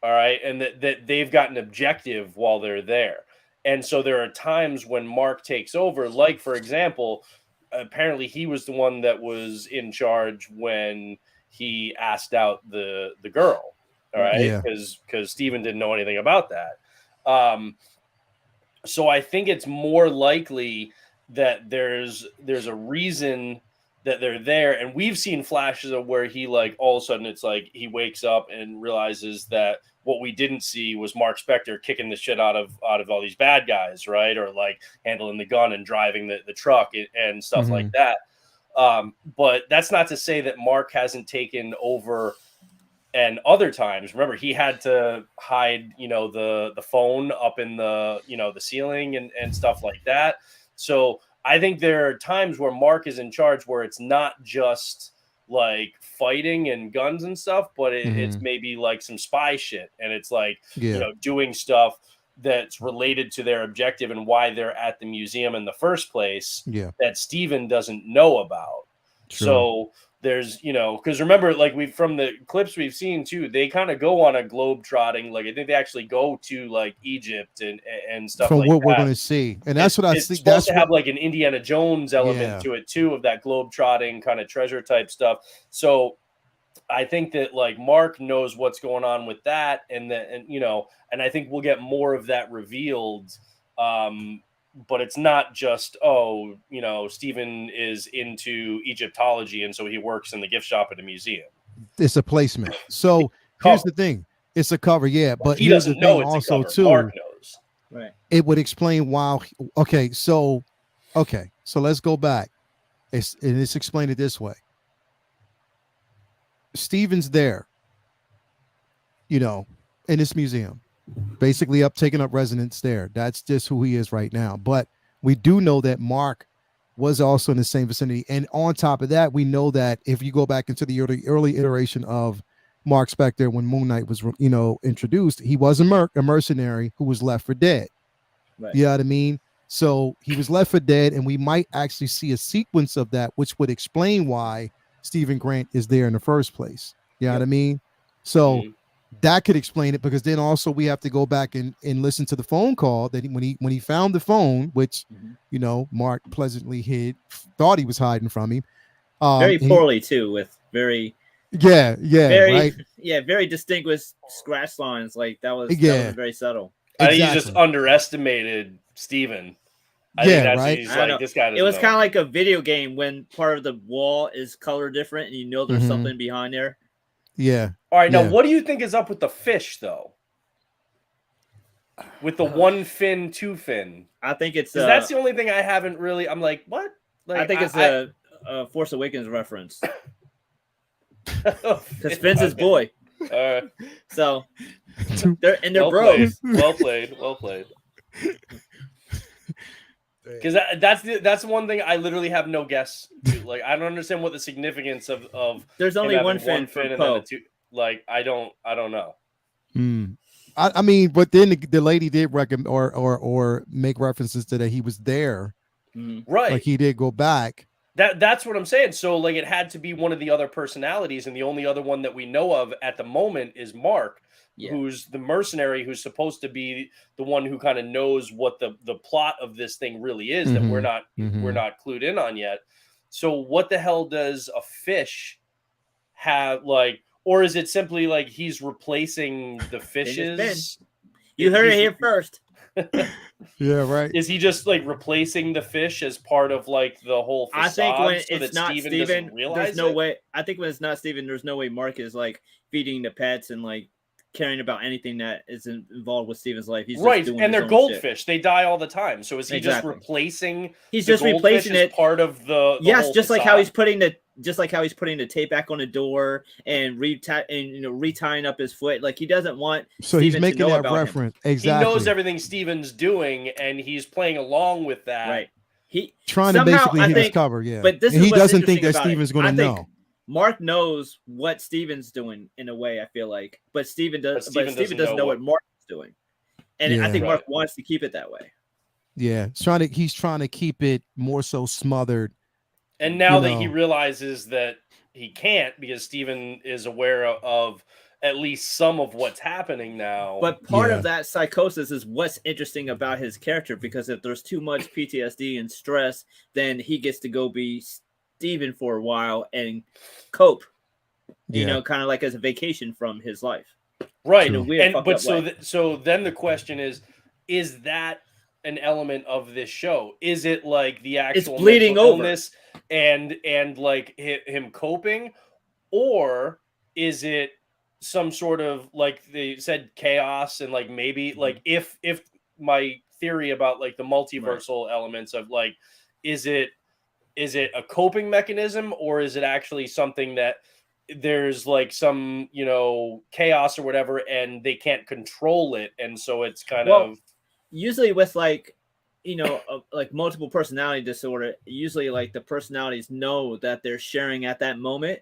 All right, and that they've got an objective while they're there. And so there are times when Mark takes over, like, for example, apparently he was the one that was in charge when he asked out the girl. All right, because Steven didn't know anything about that. So I think it's more likely that there's a reason that they're there. And we've seen flashes of where he, like, all of a sudden it's like he wakes up and realizes that what we didn't see was Mark Spector kicking the shit out of all these bad guys, right? Or like handling the gun and driving the truck and stuff like that. But that's not to say that Mark hasn't taken over. And other times, remember, he had to hide, the phone up in the, the ceiling and stuff like that. So I think there are times where Mark is in charge where it's not just like fighting and guns and stuff, but it's maybe like some spy shit. And it's like, doing stuff that's related to their objective and why they're at the museum in the first place that Steven doesn't know about. True. So there's, because remember, like from the clips we've seen too, they kind of go on a globe trotting. Like I think they actually go to like Egypt and stuff from like what that. We're going to see. And that's what I think. That's to have like an Indiana Jones element to it too, of that globe trotting kind of treasure type stuff. So I think that like Mark knows what's going on with that. And I think we'll get more of that revealed. But it's not just, Steven is into Egyptology, and so he works in the gift shop at a museum. It's a placement. So here's the thing. It's a cover, but he here's the doesn't know thing it's also, a cover. too. Mark knows. Right. It would explain why. So let's go back. It's explained it this way. Steven's there, in this museum. Basically taking up residence there. That's just who he is right now. But we do know that Mark was also in the same vicinity. And on top of that, we know that if you go back into the early iteration of Mark Spector, when Moon Knight was, introduced, he was a mercenary who was left for dead. Right. You know what I mean? So he was left for dead, and we might actually see a sequence of that, which would explain why Stephen Grant is there in the first place. You know what I mean? So that could explain it, because then also we have to go back and listen to the phone call that when he found the phone, which Mark pleasantly thought he was hiding from him. Very poorly too, with very right, very distinguished scratch lines. Like that was very subtle. I think he just underestimated Steven. I think that's right. He's like, this guy. It was kind of like a video game when part of the wall is color different, and there's something behind there. Yeah. All right. Now, what do you think is up with the fish, though? With the one fin, two fin. I think it's that's the only thing I haven't really. I'm like, what? Like, I think it's a Force Awakens reference. Because Finn's his boy. So they're bros. Well played. Because that's one thing I literally have no guess to. Like, I don't understand what the significance of there's only one fin and then a two. Like, I don't know. I mean, but then the lady did recommend or make references to that he was there, right? Like he did go back. That's what I'm saying. So like, it had to be one of the other personalities, and the only other one that we know of at the moment is Mark. Yeah. Who's the mercenary who's supposed to be the one who kind of knows what the plot of this thing really is that we're not clued in on yet. So what the hell does a fish have, like, or is it simply like he's replacing the fishes? You heard it here first. Yeah, right. Is he just like replacing the fish as part of like the whole facade? I think when so it's not Steven, there's no way. I think when it's not Steven, there's no way Mark is like feeding the pets and like caring about anything that is involved with Steven's life. He's right, just doing and they're goldfish. Shit. They die all the time. So is he just replacing? He's just replacing it. Part of the yes, whole just facade? like how he's putting the tape back on the door and retying up his foot. Like he doesn't want. So Steven he's making that reference. Him. Exactly. He knows everything Steven's doing, and he's playing along with that. Right. He trying to basically hit his cover. Yeah, but this and is he doesn't think that Steven's going to know. Mark knows what Steven's doing in a way, I feel like, but Steven doesn't know what Mark is doing. And I think Mark wants to keep it that way. Yeah. He's trying to keep it more so smothered. And now that he realizes that he can't, because Steven is aware of at least some of what's happening now. But part of that psychosis is what's interesting about his character, because if there's too much PTSD and stress, then he gets to go be Steven for a while and cope, kind of like as a vacation from his life. Right. So then the question is that an element of this show? Is it like the actual it's bleeding illness and like him coping, or is it some sort of, like they said, chaos, and like maybe like if my theory about like the multiversal elements of like, is it a coping mechanism, or is it actually something that there's like some, chaos or whatever, and they can't control it, and so it's kind of usually with like, like multiple personality disorder, usually like the personalities know that they're sharing at that moment.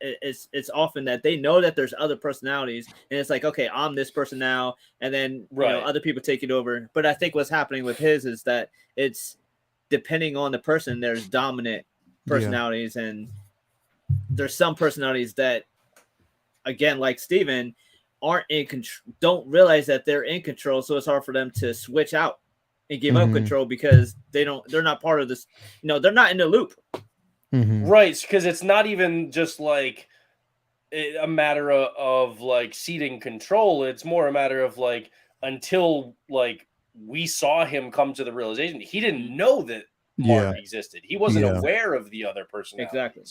It's often that they know that there's other personalities, and it's like, okay, I'm this person now, and then other people take it over. But I think what's happening with his is that it's depending on the person, there's dominant personalities, and there's some personalities that, again, like Steven, aren't in control, don't realize that they're in control, so it's hard for them to switch out and give up control, because they're not part of this, they're not in the loop. Right, because it's not even just like a matter of like ceding control. It's more a matter of like, until like we saw him come to the realization, he didn't know that Mark existed. He wasn't aware of the other personalities. Exactly.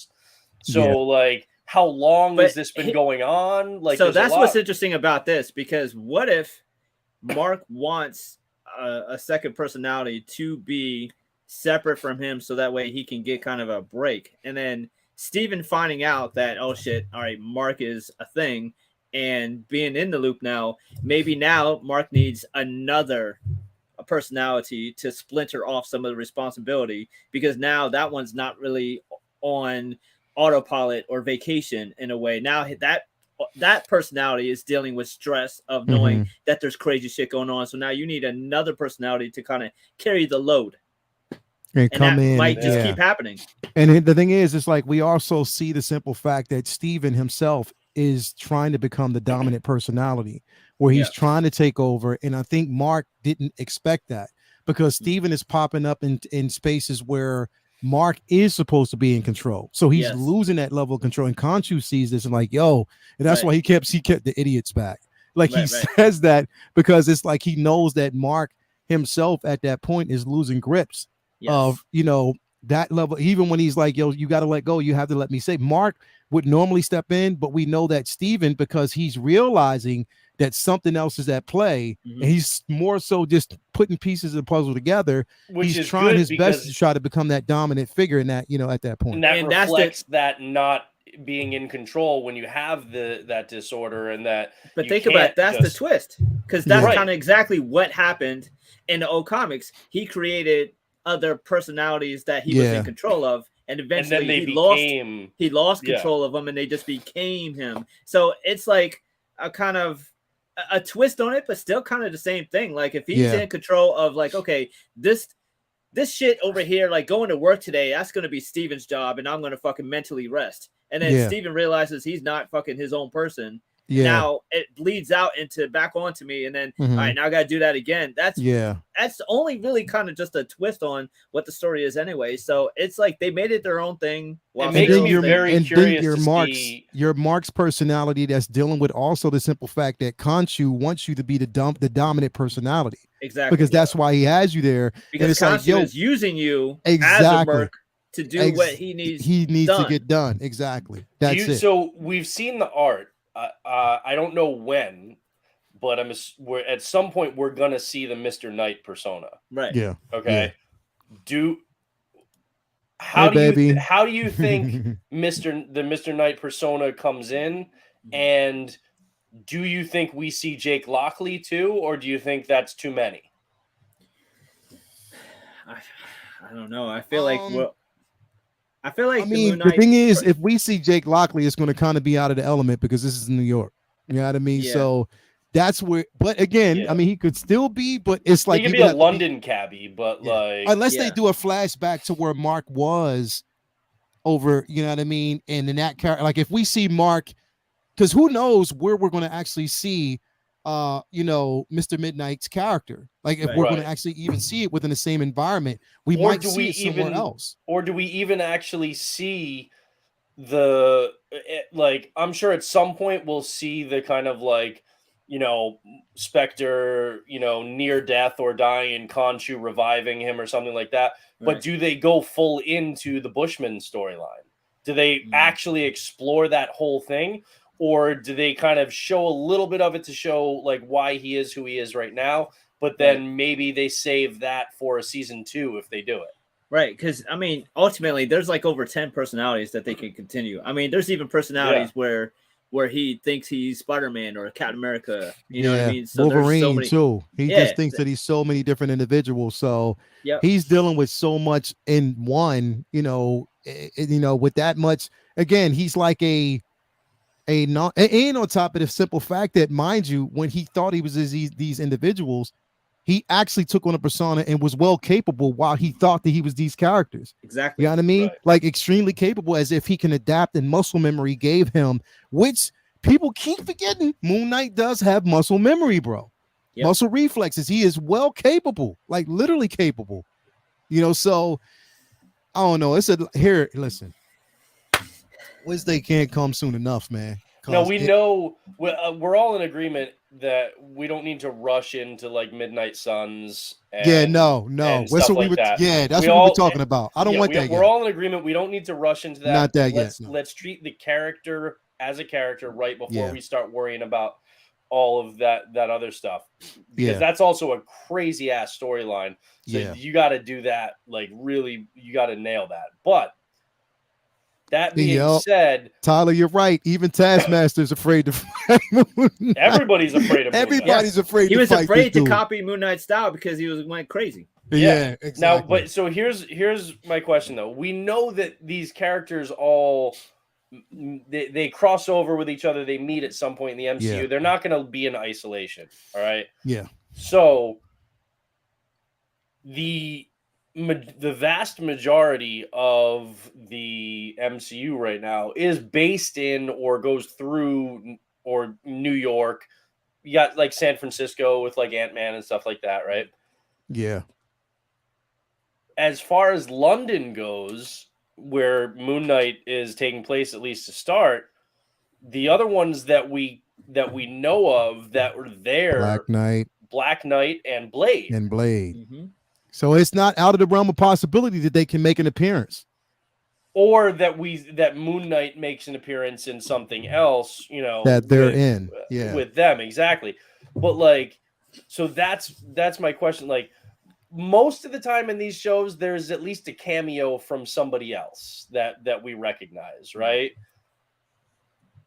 So like, how long has this been going on? Like, so that's what's interesting about this, because what if Mark wants a second personality to be separate from him, so that way he can get kind of a break, and then Steven finding out that, oh shit, all right, Mark is a thing, and being in the loop now, maybe now Mark needs another a personality to splinter off some of the responsibility, because now that one's not really on autopilot or vacation in a way. Now that personality is dealing with stress of knowing that there's crazy shit going on. So now you need another personality to kind of carry the load. And come that in. might just keep happening. And the thing is, it's like we also see the simple fact that Steven himself is trying to become the dominant personality, where he's trying to take over. And I think Mark didn't expect that, because Steven is popping up in spaces where Mark is supposed to be in control. So he's losing that level of control. And Khonshu sees this and like, yo, and that's why he kept the idiots back. Like he says that because it's like he knows that Mark himself at that point is losing grips of, you know, that level. Even when he's like, yo, you got to let go. You have to let me say. Mark would normally step in, but we know that Steven, because he's realizing that something else is at play, and he's more so just putting pieces of the puzzle together. Which he's trying his best to try to become that dominant figure in that, you know, at that point. And that reflects that not being in control when you have that disorder and that. But think about it, that's the twist, because that's kind of exactly what happened in the old comics. He created other personalities that he was in control of, and eventually he lost control of them, and they just became him. So it's like a kind of a twist on it, but still kind of the same thing. Like if he's in control of, like, okay, this shit over here, like going to work today, that's going to be Steven's job, and I'm going to fucking mentally rest. And then Steven realizes he's not fucking his own person. Now it bleeds out into back onto me, and then all right, now I gotta do that again. That's only really kind of just a twist on what the story is anyway. So it's like they made it their own thing. It makes me very curious your Mark's personality that's dealing with also the simple fact that Khonshu wants you to be the dominant personality. Exactly. Because that's why he has you there. Because it's Khonshu is using you as a merc to do what he needs to get done. Exactly. That's it. So we've seen the art. I don't know when, but we're at some point we're gonna see the Mr. Knight persona. Right. Yeah. Okay. Yeah. How do you think the Mr. Knight persona comes in, and do you think we see Jake Lockley too, or do you think that's too many? I don't know. I feel like I mean, the thing is, if we see Jake Lockley, it's going to kind of be out of the element because this is New York. You know what I mean? Yeah. So that's where. But again, I mean, he could still be, but it's like he could be a London cabbie, but like unless they do a flashback to where Mark was over. You know what I mean? And in that character, like if we see Mark, because who knows where we're going to actually see, you know, Mr. Midnight's character. Like if we're going to actually even see it within the same environment, we might see it somewhere else. Or do we even actually see like, I'm sure at some point we'll see the kind of like, you know, Spectre, you know, near death or dying, Khonshu reviving him or something like that. Right. But do they go full into the Bushman storyline? Do they actually explore that whole thing? Or do they kind of show a little bit of it to show like why he is who he is right now? But then maybe they save that for a season 2 if they do it. Right. Because, I mean, ultimately, there's like over 10 personalities that they can continue. I mean, there's even personalities where he thinks he's Spider-Man or Captain America. You know what I mean? So Wolverine, too. He just thinks that he's so many different individuals. So he's dealing with so much in one, you know, with that much. Again, he's like and on top of the simple fact that, mind you, when he thought he was these individuals, he actually took on a persona and was well capable while he thought that he was these characters. Exactly. You know what I mean? Right. Like extremely capable, as if he can adapt, and muscle memory gave him, which people keep forgetting. Moon Knight does have muscle memory, bro. Yep. Muscle reflexes. He is well capable, like literally capable. You know, so I don't know. Here, listen. Wednesday can't come soon enough, man. No, know we're all in agreement that we don't need to rush into like Midnight Suns. No. That's what we were. That's what we were talking about. I don't want that. We're all in agreement. We don't need to rush into that. Not that yet. Let's treat the character as a character right before we start worrying about all of that other stuff, because that's also a crazy ass storyline. So you got to do that, like really, you got to nail that. But That being said, Tyler, you're right. Even Taskmaster's afraid to fight Moon Knight. Everybody's afraid of Moon Knight. Everybody's afraid. He was afraid to copy Moon Knight's style because he went crazy. Yeah, exactly. Now, but so here's my question though. We know that these characters all they cross over with each other. They meet at some point in the MCU. Yeah. They're not going to be in isolation. All right. Yeah. So the vast majority of the MCU right now is based in or goes through or New York. You got like San Francisco with like Ant-Man and stuff like that, right? Yeah. As far as London goes, where Moon Knight is taking place, at least to start, the other ones that we know of that were there, Black Knight and Blade. Mm-hmm. So it's not out of the realm of possibility that they can make an appearance, or that Moon Knight makes an appearance in something else, you know, that they're in, with them, exactly. But like, so that's my question. Like, most of the time in these shows, there's at least a cameo from somebody else that we recognize, right?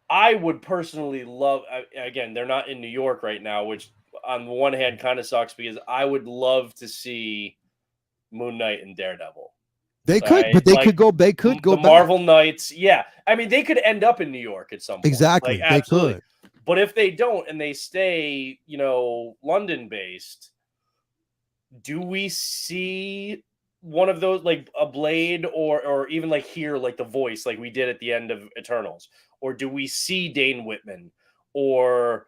I would personally love. Again, they're not in New York right now, which on the one hand kind of sucks because I would love to see Moon Knight and Daredevil. They could, but they could go. They could go. The Marvel Knights, yeah. I mean, they could end up in New York at some point. Exactly, like, they could. But if they don't and they stay, you know, London based, do we see one of those like a Blade or even like here like the Voice like we did at the end of Eternals, or do we see Dane Whitman, or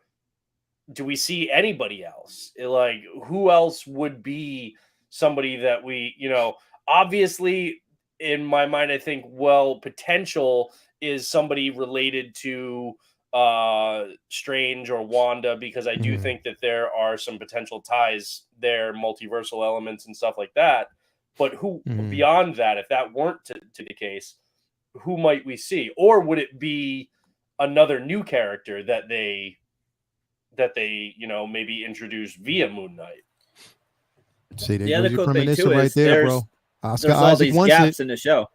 do we see anybody else? Like, who else would be somebody that we, you know, obviously in my mind, I think, well, potential is somebody related to Strange or Wanda, because I do think that there are some potential ties there, multiversal elements and stuff like that. But who beyond that, if that weren't to the case, who might we see? Or would it be another new character that they, you know, maybe introduce via Moon Knight? See, the other cool thing too is there's all these gaps in the show,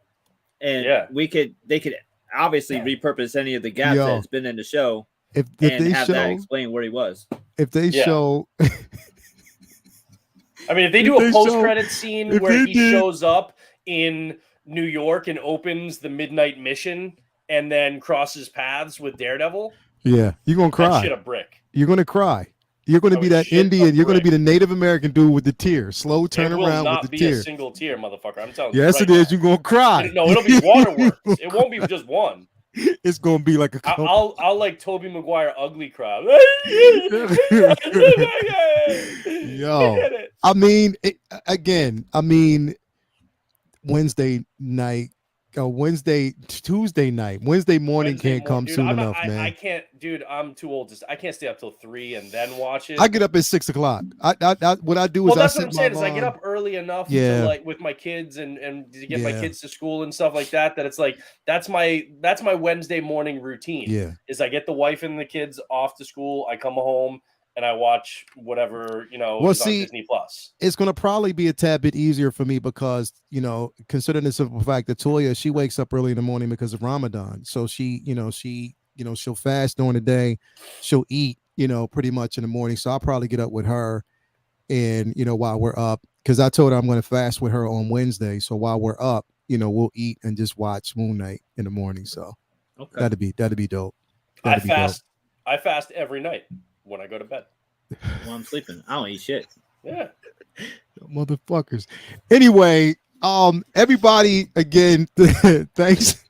and they could obviously repurpose any of the gaps that's been in the show and have that explain where he was. If they show, I mean, if they do a post-credit scene where he shows up in New York and opens the Midnight Mission and then crosses paths with Daredevil, you're gonna cry. Shit a brick. You're gonna cry. You're going to be that Indian. You're going to be the Native American dude with the tear. Slow turn around with the tear. It will not be a single tear, motherfucker. I'm telling you. Yes, it is. You're going to cry. No, it'll be waterworks. It won't be just one. It's going to be like a couple. I'll like Tobey Maguire ugly crowd. Yo, I mean, Wednesday night. Tuesday night, Wednesday morning can't come soon enough, man. I can't, dude. I'm too old. I can't stay up till 3 and then watch it. I get up at 6 o'clock. What I do is that's what I'm saying. Is I get up early enough to like with my kids and to get my kids to school and stuff like that. That it's like that's my Wednesday morning routine. Yeah, is I get the wife and the kids off to school. I come home and I watch whatever, you know, is on Disney Plus. It's going to probably be a tad bit easier for me because, you know, considering the simple fact that Toya, she wakes up early in the morning because of Ramadan. So she'll fast during the day. She'll eat, you know, pretty much in the morning. So I'll probably get up with her and, you know, while we're up, because I told her I'm going to fast with her on Wednesday. So while we're up, you know, we'll eat and just watch Moon Knight in the morning. So that'd be dope. I fast every night when I go to bed. Well, I'm sleeping. I don't eat shit. Yeah. Motherfuckers. Anyway, everybody, again, thanks.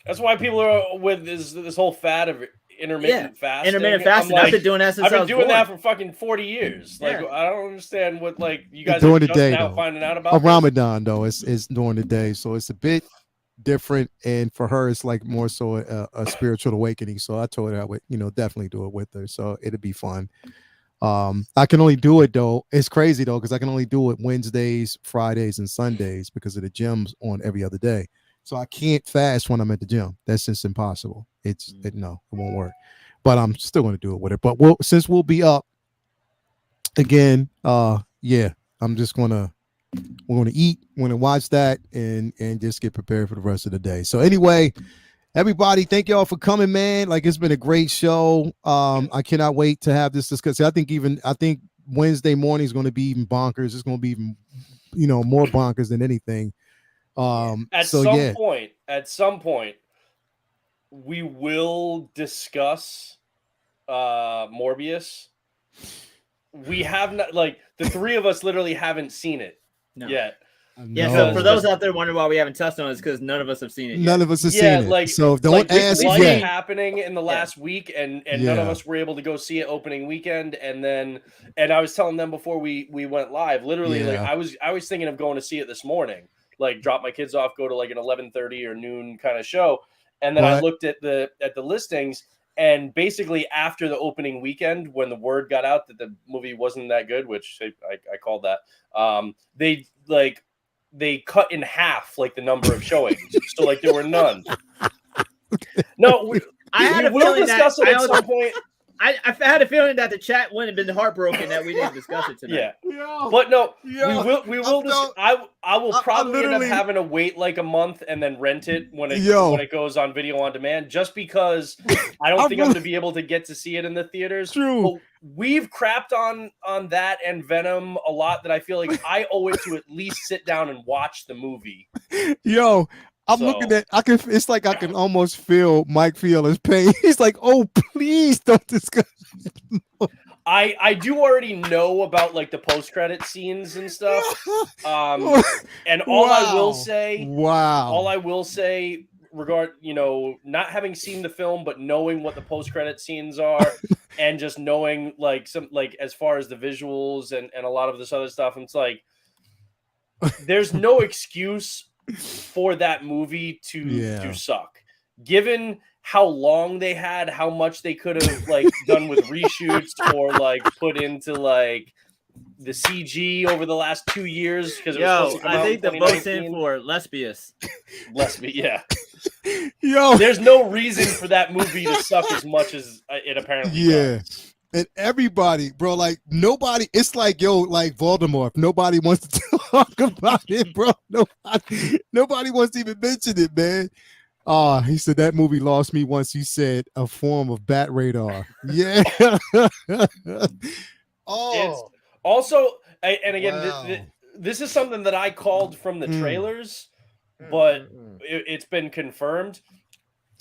That's why people are with this whole fad of intermittent fasting. Intermittent fasting. I've been doing that since I've been doing that born. for fucking 40 years. Like, I don't understand what, like, you guys during are the just day, now finding out about Ramadan, though. It's during the day, so it's a bit different, and for her it's like more so a spiritual awakening. So I told her I would, you know, definitely do it with her, so it'd be fun. I can only do it though, it's crazy though, because I can only do it Wednesdays, Fridays, and Sundays because of the gym's on every other day. So I can't fast when I'm at the gym. That's just impossible. It won't work. But I'm still going to do it with her. But since we'll be up again, I'm just gonna We're going to eat. We're going to watch that and just get prepared for the rest of the day. So anyway, everybody, thank y'all for coming, man. Like, it's been a great show. I cannot wait to have this discussion. I think Wednesday morning is going to be even bonkers. It's going to be even, more bonkers than anything. At some point, we will discuss Morbius. We have not, like, the three of us literally haven't seen it yet. Yeah, so for those out there wondering why we haven't touched on it, it's because none of us have seen it. None of us have seen it. Like, so don't ask. Like happening in the last week, and none of us were able to go see it opening weekend. And I was telling them before we went live, literally, like I was thinking of going to see it this morning, like drop my kids off, go to like an 11:30 or noon kind of show, and then I looked at the listings. And basically, after the opening weekend, when the word got out that the movie wasn't that good, which I called that, they cut in half like the number of showings, so like there were none. No, I had a feeling that at some point. I had a feeling that the chat wouldn't have been heartbroken that we didn't discuss it tonight. But no, we will. I will probably end up having to wait like a month and then rent it when it goes on video on demand, just because I don't think I'm going to be able to get to see it in the theaters. True. But we've crapped on that and Venom a lot that I feel like I owe it to at least sit down and watch the movie. I'm looking at. It's like I can almost feel Mike feel his pain. He's like, "Oh, please don't discuss." I do already know about like the post-credit scenes and stuff. And all I will say, not having seen the film, but knowing what the post-credit scenes are, and just knowing like some like as far as the visuals and a lot of this other stuff, it's like there's no excuse for that movie to suck, given how long they had, how much they could have like done with reshoots or like put into like the CG over the last 2 years. Because I think the vote's in for Lesbius. There's no reason for that movie to suck as much as it apparently does. And everybody, bro, like nobody, it's like, like Voldemort. Nobody wants to talk about it, bro. Nobody wants to even mention it, man. He said that movie lost me once. He said a form of bat radar. Yeah. It's also, and again, this is something that I called from the trailers, but it's been confirmed.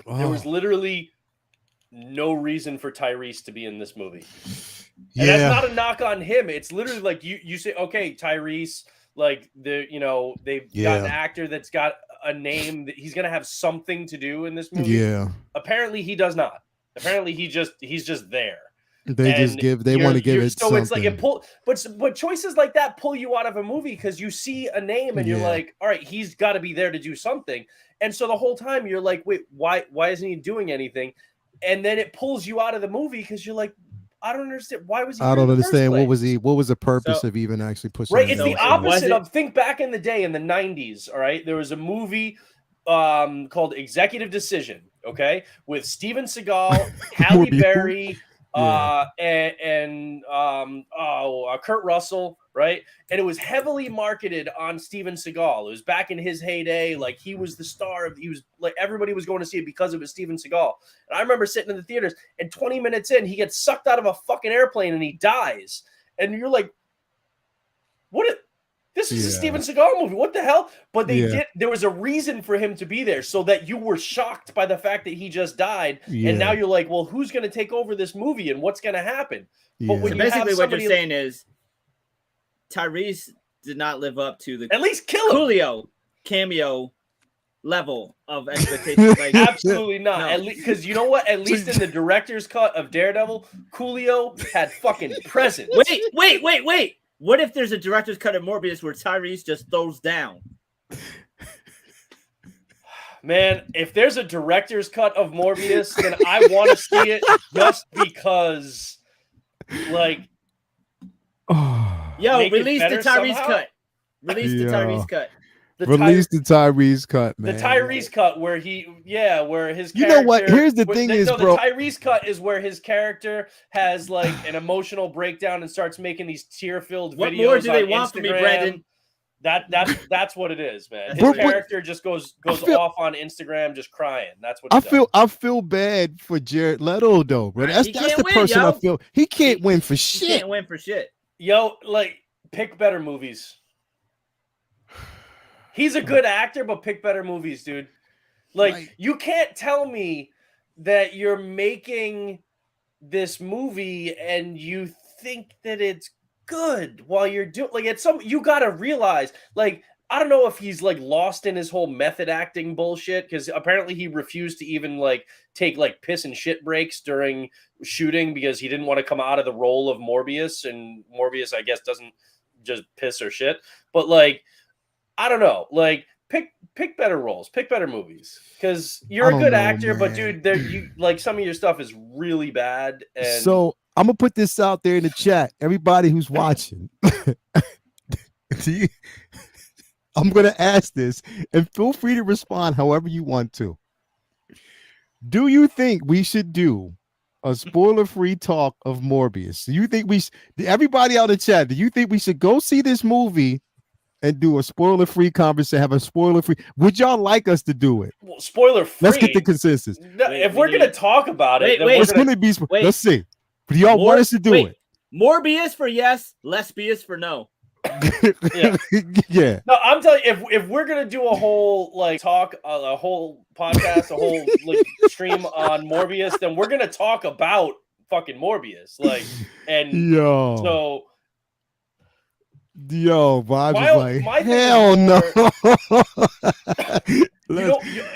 There was literally no reason for Tyrese to be in this movie. And that's not a knock on him. It's literally like you say, okay, Tyrese, like they've got an actor that's got a name that he's gonna have something to do in this movie. Apparently he does not. Apparently he's just there. They want to give it so something. It's like but choices like that pull you out of a movie because you see a name and you're like, all right, he's got to be there to do something. And so the whole time you're like, wait, why isn't he doing anything? And then it pulls you out of the movie because you're like, I don't understand. Why was he? I don't understand. What was the purpose of even actually pushing? Right, it's the opposite of think back in the day in the 90s. All right, there was a movie called Executive Decision. Okay, with Steven Seagal, Halle Berry, and Kurt Russell. Right, and it was heavily marketed on Steven Seagal. It was back in his heyday. Like he was the star he was like everybody was going to see it because it was Steven Seagal. And I remember sitting in the theaters, and 20 minutes in, he gets sucked out of a fucking airplane and he dies. And you're like, this is a Steven Seagal movie. What the hell? But there was a reason for him to be there so that you were shocked by the fact that he just died. And now you're like, well, who's going to take over this movie and what's going to happen? But when basically what you're saying is Tyrese did not live up to the at least Coolio cameo level of expectation. Like, absolutely not. At least because you know what? At least in the director's cut of Daredevil, Coolio had fucking presence. Wait. What if there's a director's cut of Morbius where Tyrese just throws down? Man, if there's a director's cut of Morbius, then I want to see it just because, like, release the Tyrese cut. Release the Tyrese cut. Release the Tyrese cut, man. The Tyrese cut where where his character. You know what? Here's the thing bro. The Tyrese cut is where his character has like an emotional breakdown and starts making these tear-filled videos. What more do they want Instagram. from me, Brandon? That's what it is, man. His But- character just goes off on Instagram, just crying. That's what I feel bad for Jared Leto though, bro. That's the win, person yo. I feel he can't win for He shit. can't win for shit. Yo, like, pick better movies. He's a good actor, but pick better movies, dude. Like, Right. you can't tell me that you're making this movie and you think that it's good while you're doing, like, you gotta realize, like, I don't know if he's like lost in his whole method acting bullshit, because apparently he refused to even like take like piss and shit breaks during shooting because he didn't want to come out of the role of Morbius, and Morbius, I guess, doesn't just piss or shit. But like, I don't know, like pick better roles, pick better movies, because you're a good actor, but dude, you like some of your stuff is really bad. And so I'm gonna put this out there in the chat. Everybody who's watching, I'm gonna ask this, and feel free to respond however you want to. Do you think we should do a spoiler-free talk of Morbius? Do you think everybody out in the chat, do you think we should go see this movie and do a spoiler-free conversation, have a spoiler-free? Would y'all like us to do it? well, spoiler-free. Let's get the consensus. If we're gonna talk about it, then wait, we're It's gonna be. Let's see. Do y'all want us to do it? Morbius for yes, Lesbius for no. Yeah. Yeah. No, I'm telling you, if we're gonna do a whole like talk, a whole podcast, a whole like stream on Morbius, then we're gonna talk about fucking Morbius, like, and Yo, Vibes My- is my like, thing is hell no.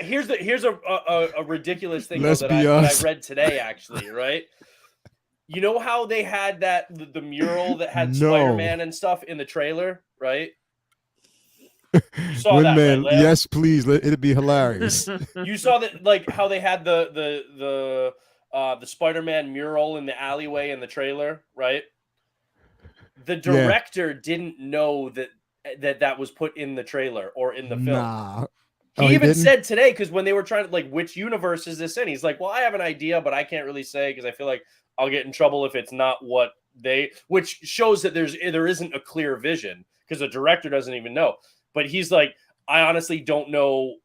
here's a ridiculous thing though, Let's that be I us. read today, actually, right? You know how they had the mural that had No. Spider-Man and stuff in the trailer, right? You saw that, Man, right, Leo? yes, please. It'd be hilarious. You saw that, like how they had the Spider-Man mural in the alleyway in the trailer, right? The director didn't know that was put in the trailer or in the film. Nah. He Oh, even didn't? said today, because when they were trying to, like, which universe is this in? He's like, well, I have an idea, but I can't really say because I feel like I'll get in trouble if it's not what which shows that there isn't a clear vision because the director doesn't even know. But he's like, I honestly don't know.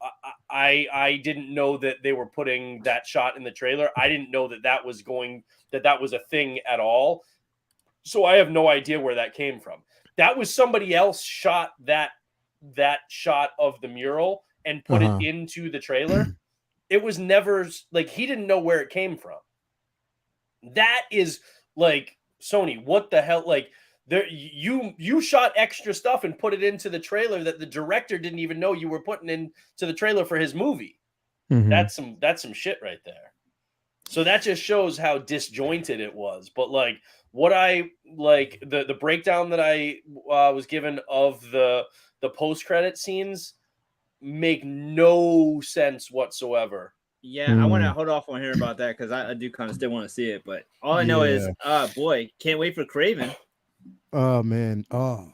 I didn't know that they were putting that shot in the trailer. I didn't know that was a thing at all. So I have no idea where that came from. That was somebody else shot that shot of the mural and put it into the trailer. It was never like, he didn't know where it came from. That is like, Sony, what the hell? Like, there, you shot extra stuff and put it into the trailer that the director didn't even know you were putting into the trailer for his movie. Mhm. That's some shit right there. So that just shows how disjointed it was. But like, what I like, the breakdown that I was given of the post-credit scenes make no sense whatsoever. Yeah, I want to hold off on hearing about that because I do kind of still want to see it. But all I know is, boy, can't wait for Craven. Oh man. Oh.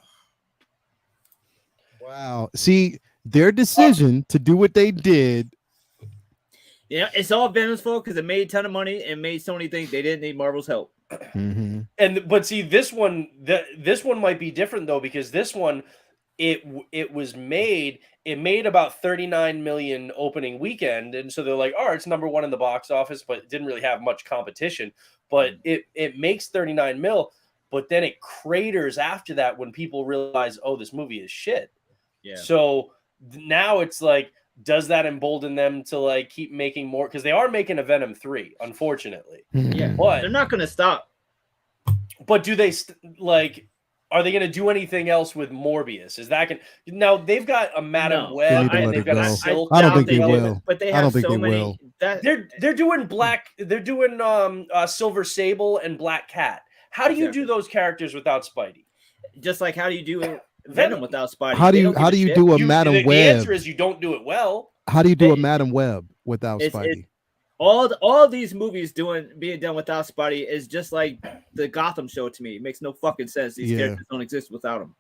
Wow. See, their decision to do what they did. Yeah, it's all Venom's fault because it made a ton of money and made Sony think they didn't need Marvel's help. Mm-hmm. But see, this one might be different though, because this one, it made about 39 million opening weekend, and so they're like, oh, it's number one in the box office, but it didn't really have much competition. But it makes 39 mil, but then it craters after that when people realize, oh, this movie is shit. Yeah. So now it's like, does that embolden them to like keep making more? Because they are making a Venom 3, unfortunately. Yeah, But they're not going to stop. But do they are they going to do anything else with Morbius? Is that now they've got a Madam Web and they've got a Silk. I don't think they will. But they have so many. Will. They're doing Silver Sable and Black Cat. How do you do those characters without Spidey? Just like how do you do Venom without Spidey? How do you do a Madam Web? The answer is you don't do it well. How do you do a Madam Web without Spidey? All these movies being done without Spidey is just like the Gotham show to me. It makes no fucking sense. These characters don't exist without him.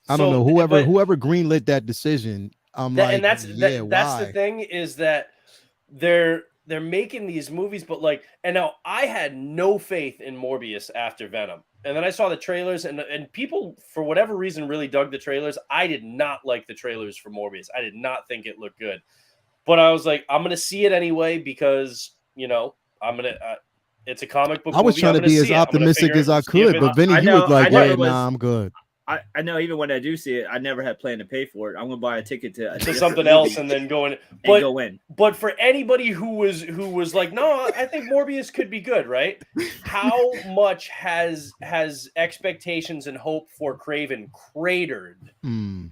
I don't know. Whoever greenlit that decision, that's the thing, is that they're making these movies, but like, and now I had no faith in Morbius after Venom. And then I saw the trailers, and people, for whatever reason, really dug the trailers. I did not like the trailers for Morbius. I did not think it looked good. But I was like, I'm going to see it anyway because, you know, I'm going to it's a comic book I was movie. trying to be as optimistic as I could, but Vinny, you was like, yeah, nah, I'm good. I know even when I do see it, I never had planned to pay for it. I'm gonna buy a ticket to something else and then go in. But for anybody who was like, no, I think Morbius could be good, right? How much has expectations and hope for Craven cratered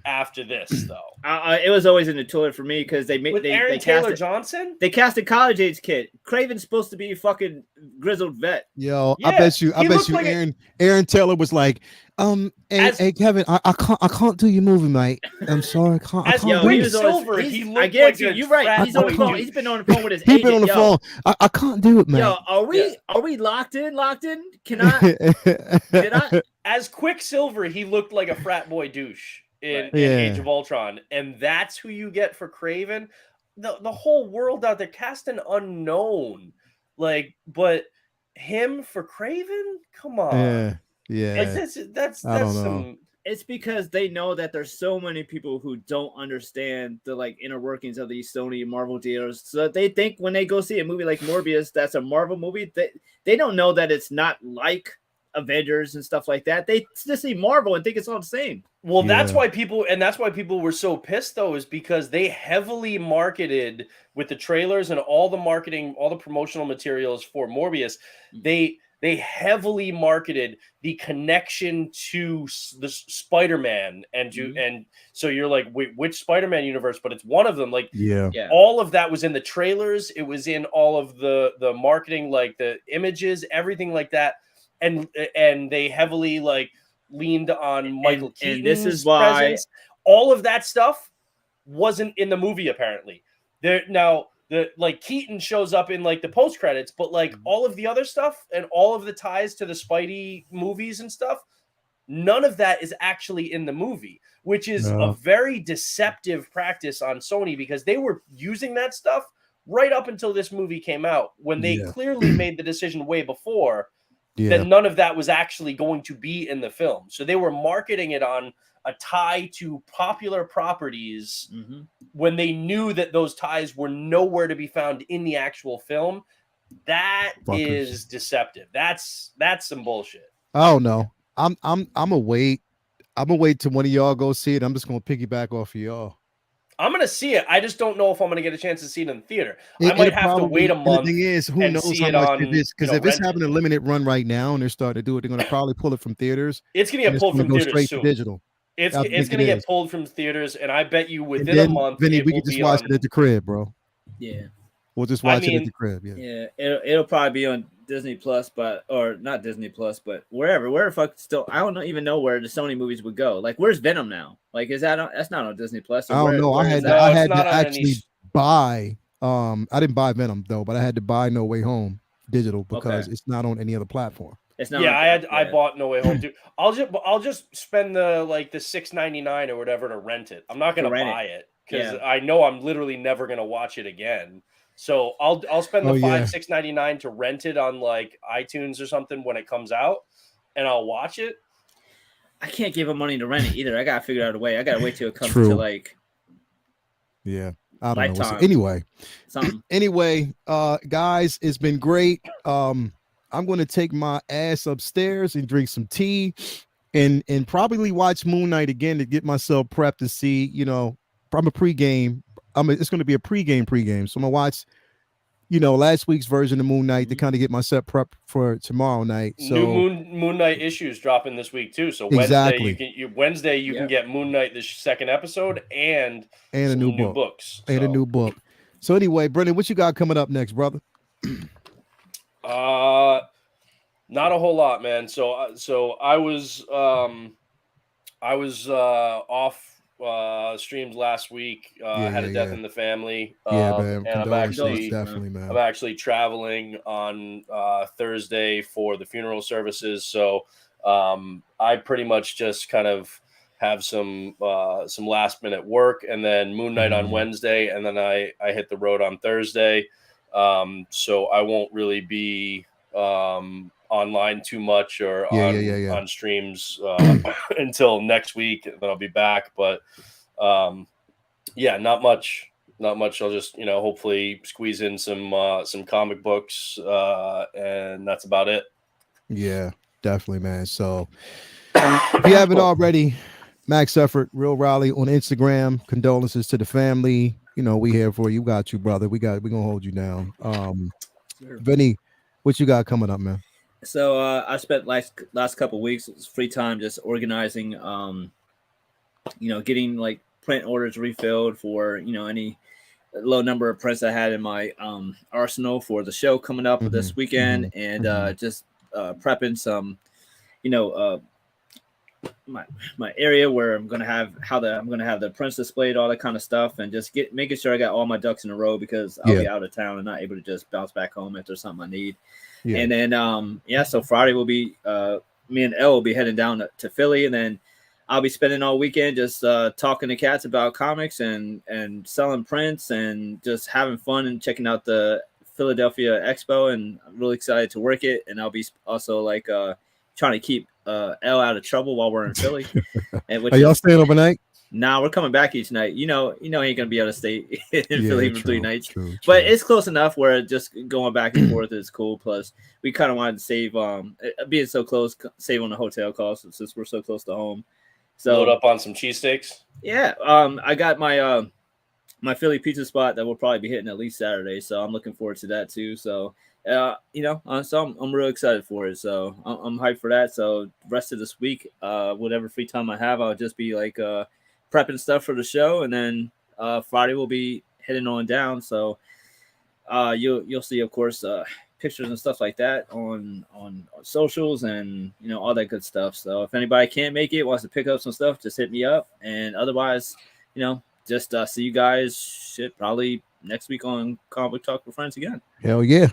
after this though? It was always in the toilet for me because they Aaron Taylor Johnson. They cast a college age kid. Craven's supposed to be a fucking grizzled vet. Yo, yeah, I bet you, like Aaron Taylor was like, hey Kevin, I can't do your movie, mate. I'm sorry, I can't. He was Silver. He looked like you're right. He's on the phone. He's been on the phone with his agent. He's been on the phone. I can't do it, man. Yo, are we locked in? Can I? As Quicksilver, he looked like a frat boy douche in Age of Ultron, and that's who you get for Craven. The whole world out there cast an unknown, but him for Craven, come on. Yeah, that's some. It's because they know that there's so many people who don't understand the inner workings of these Sony and Marvel deals. So they think when they go see a movie like Morbius, that's a Marvel movie. They don't know that it's not like Avengers and stuff like that. They just see Marvel and think it's all the same. Well, that's why people were so pissed though, is because they heavily marketed with the trailers and all the marketing, all the promotional materials for Morbius. They heavily marketed the connection to the Spider-Man and so you're like, wait, which Spider-Man universe? But it's one of them. All of that was in the trailers. It was in all of the marketing, like the images, everything like that. And they heavily leaned on Michael Keaton's and this is why presence. All of that stuff wasn't in the movie apparently. Keaton shows up in the post credits, but all of the other stuff and all of the ties to the Spidey movies and stuff, none of that is actually in the movie, which is a very deceptive practice on Sony because they were using that stuff right up until this movie came out when they clearly made the decision way before that none of that was actually going to be in the film. So they were marketing it on a tie to popular properties when they knew that those ties were nowhere to be found in the actual film. That is deceptive. That's some bullshit. Oh no. I'm gonna wait. I'm gonna wait till one of y'all go see it. I'm just gonna piggyback off of y'all. I'm gonna see it. I just don't know if I'm gonna get a chance to see it in the theater. I might have to wait a month. The thing is, who knows how much it is? Because if it's having a limited run right now and they're starting to do it, they're gonna probably pull it from theaters. It's gonna get pulled from theaters straight soon. to digital. It's gonna get pulled from theaters, and I bet you within a month, Vinny, we can just watch it at the crib, bro. Yeah, we'll just watch it at the crib. Yeah, it'll probably be on Disney Plus, or not Disney Plus, but wherever fuck still. I don't even know where the Sony movies would go. Where's Venom now? Is that's not on Disney Plus? I don't know. I had to actually buy. I didn't buy Venom though, but I had to buy No Way Home digital because it's not on any other platform. It's not. Yeah, I bought No Way Home too. I'll just spend the $6.99 or whatever to rent it. I'm not gonna buy it because I know I'm literally never gonna watch it again. So I'll spend the $6.99 to rent it on iTunes or something when it comes out, and I'll watch it. I can't give them money to rent it either. I gotta figure out a way. I gotta wait till it comes to Yeah, I don't Lifetime. know. Anyway, guys, it's been great. I'm going to take my ass upstairs and drink some tea and probably watch Moon Knight again to get myself prepped to see, from a pregame. It's going to be a pregame. So I'm going to watch, last week's version of Moon Knight to kind of get myself prepped for tomorrow night. So new Moon Knight issues dropping this week too. So Wednesday you can get Moon Knight, the second episode, and a new books. And a new book. So anyway, Brendan, what you got coming up next, brother? Not a whole lot, man. So I was off streamed last week. I had a death in the family. Man. And I'm actually traveling on Thursday for the funeral services. So I pretty much just kind of have some last minute work, and then Moon Knight on Wednesday, and then I hit the road on Thursday. So I won't really be online too much or on streams until next week. Then I'll be back. But not much. Not much. I'll just hopefully squeeze in some comic books, and that's about it. Yeah, definitely, man. So if you haven't already, Max Effort, Real Raleigh on Instagram. Condolences to the family. We here for you. We got you, brother. We're gonna hold you down. Vinnie, what you got coming up, man? So I spent last couple of weeks free time just organizing, getting like print orders refilled for any low number of prints I had in my arsenal for the show coming up this weekend, and just prepping some, my area where I'm gonna have the prints displayed, all that kind of stuff, and just making sure I got all my ducks in a row because I'll be out of town and not able to just bounce back home if there's something I need. Yeah. And then so Friday will be me and Elle will be heading down to Philly, and then I'll be spending all weekend just talking to cats about comics and selling prints and just having fun and checking out the Philadelphia Expo. And I'm really excited to work it. And I'll be also trying to keep Elle out of trouble while we're in Philly. Are y'all staying overnight? Nah, we're coming back each night. He ain't gonna be able to stay in Philly for 3 nights. True. But it's close enough where just going back and forth is cool. Plus, we kind of wanted to save being so close, save on the hotel costs since we're so close to home. So load up on some cheesesteaks. Yeah, I got my my Philly pizza spot that we'll probably be hitting at least Saturday. So I'm looking forward to that too. So so I'm real excited for it. So I'm hyped for that. So the rest of this week, whatever free time I have, I'll just be prepping stuff for the show, and then Friday we'll be heading on down. So you'll see, of course, pictures and stuff like that on socials and all that good stuff. So if anybody can't make it, wants to pick up some stuff, just hit me up. And otherwise, just see you guys probably next week on Comic Talk with Friends again. Hell yeah.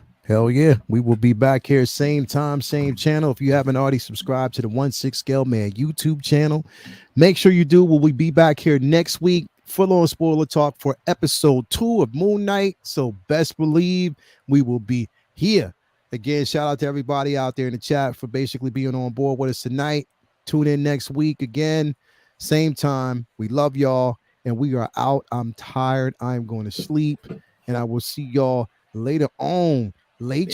We will be back here same time, same channel. If you haven't already subscribed to the 1/6 Scale Man YouTube channel, make sure you do. We'll be back here next week, full on spoiler talk for episode 2 of Moon Knight. So best believe we will be here. Again, shout out to everybody out there in the chat for basically being on board with us tonight. Tune in next week again, same time. We love y'all, and we are out. I'm tired. I'm going to sleep, and I will see y'all later on. Late.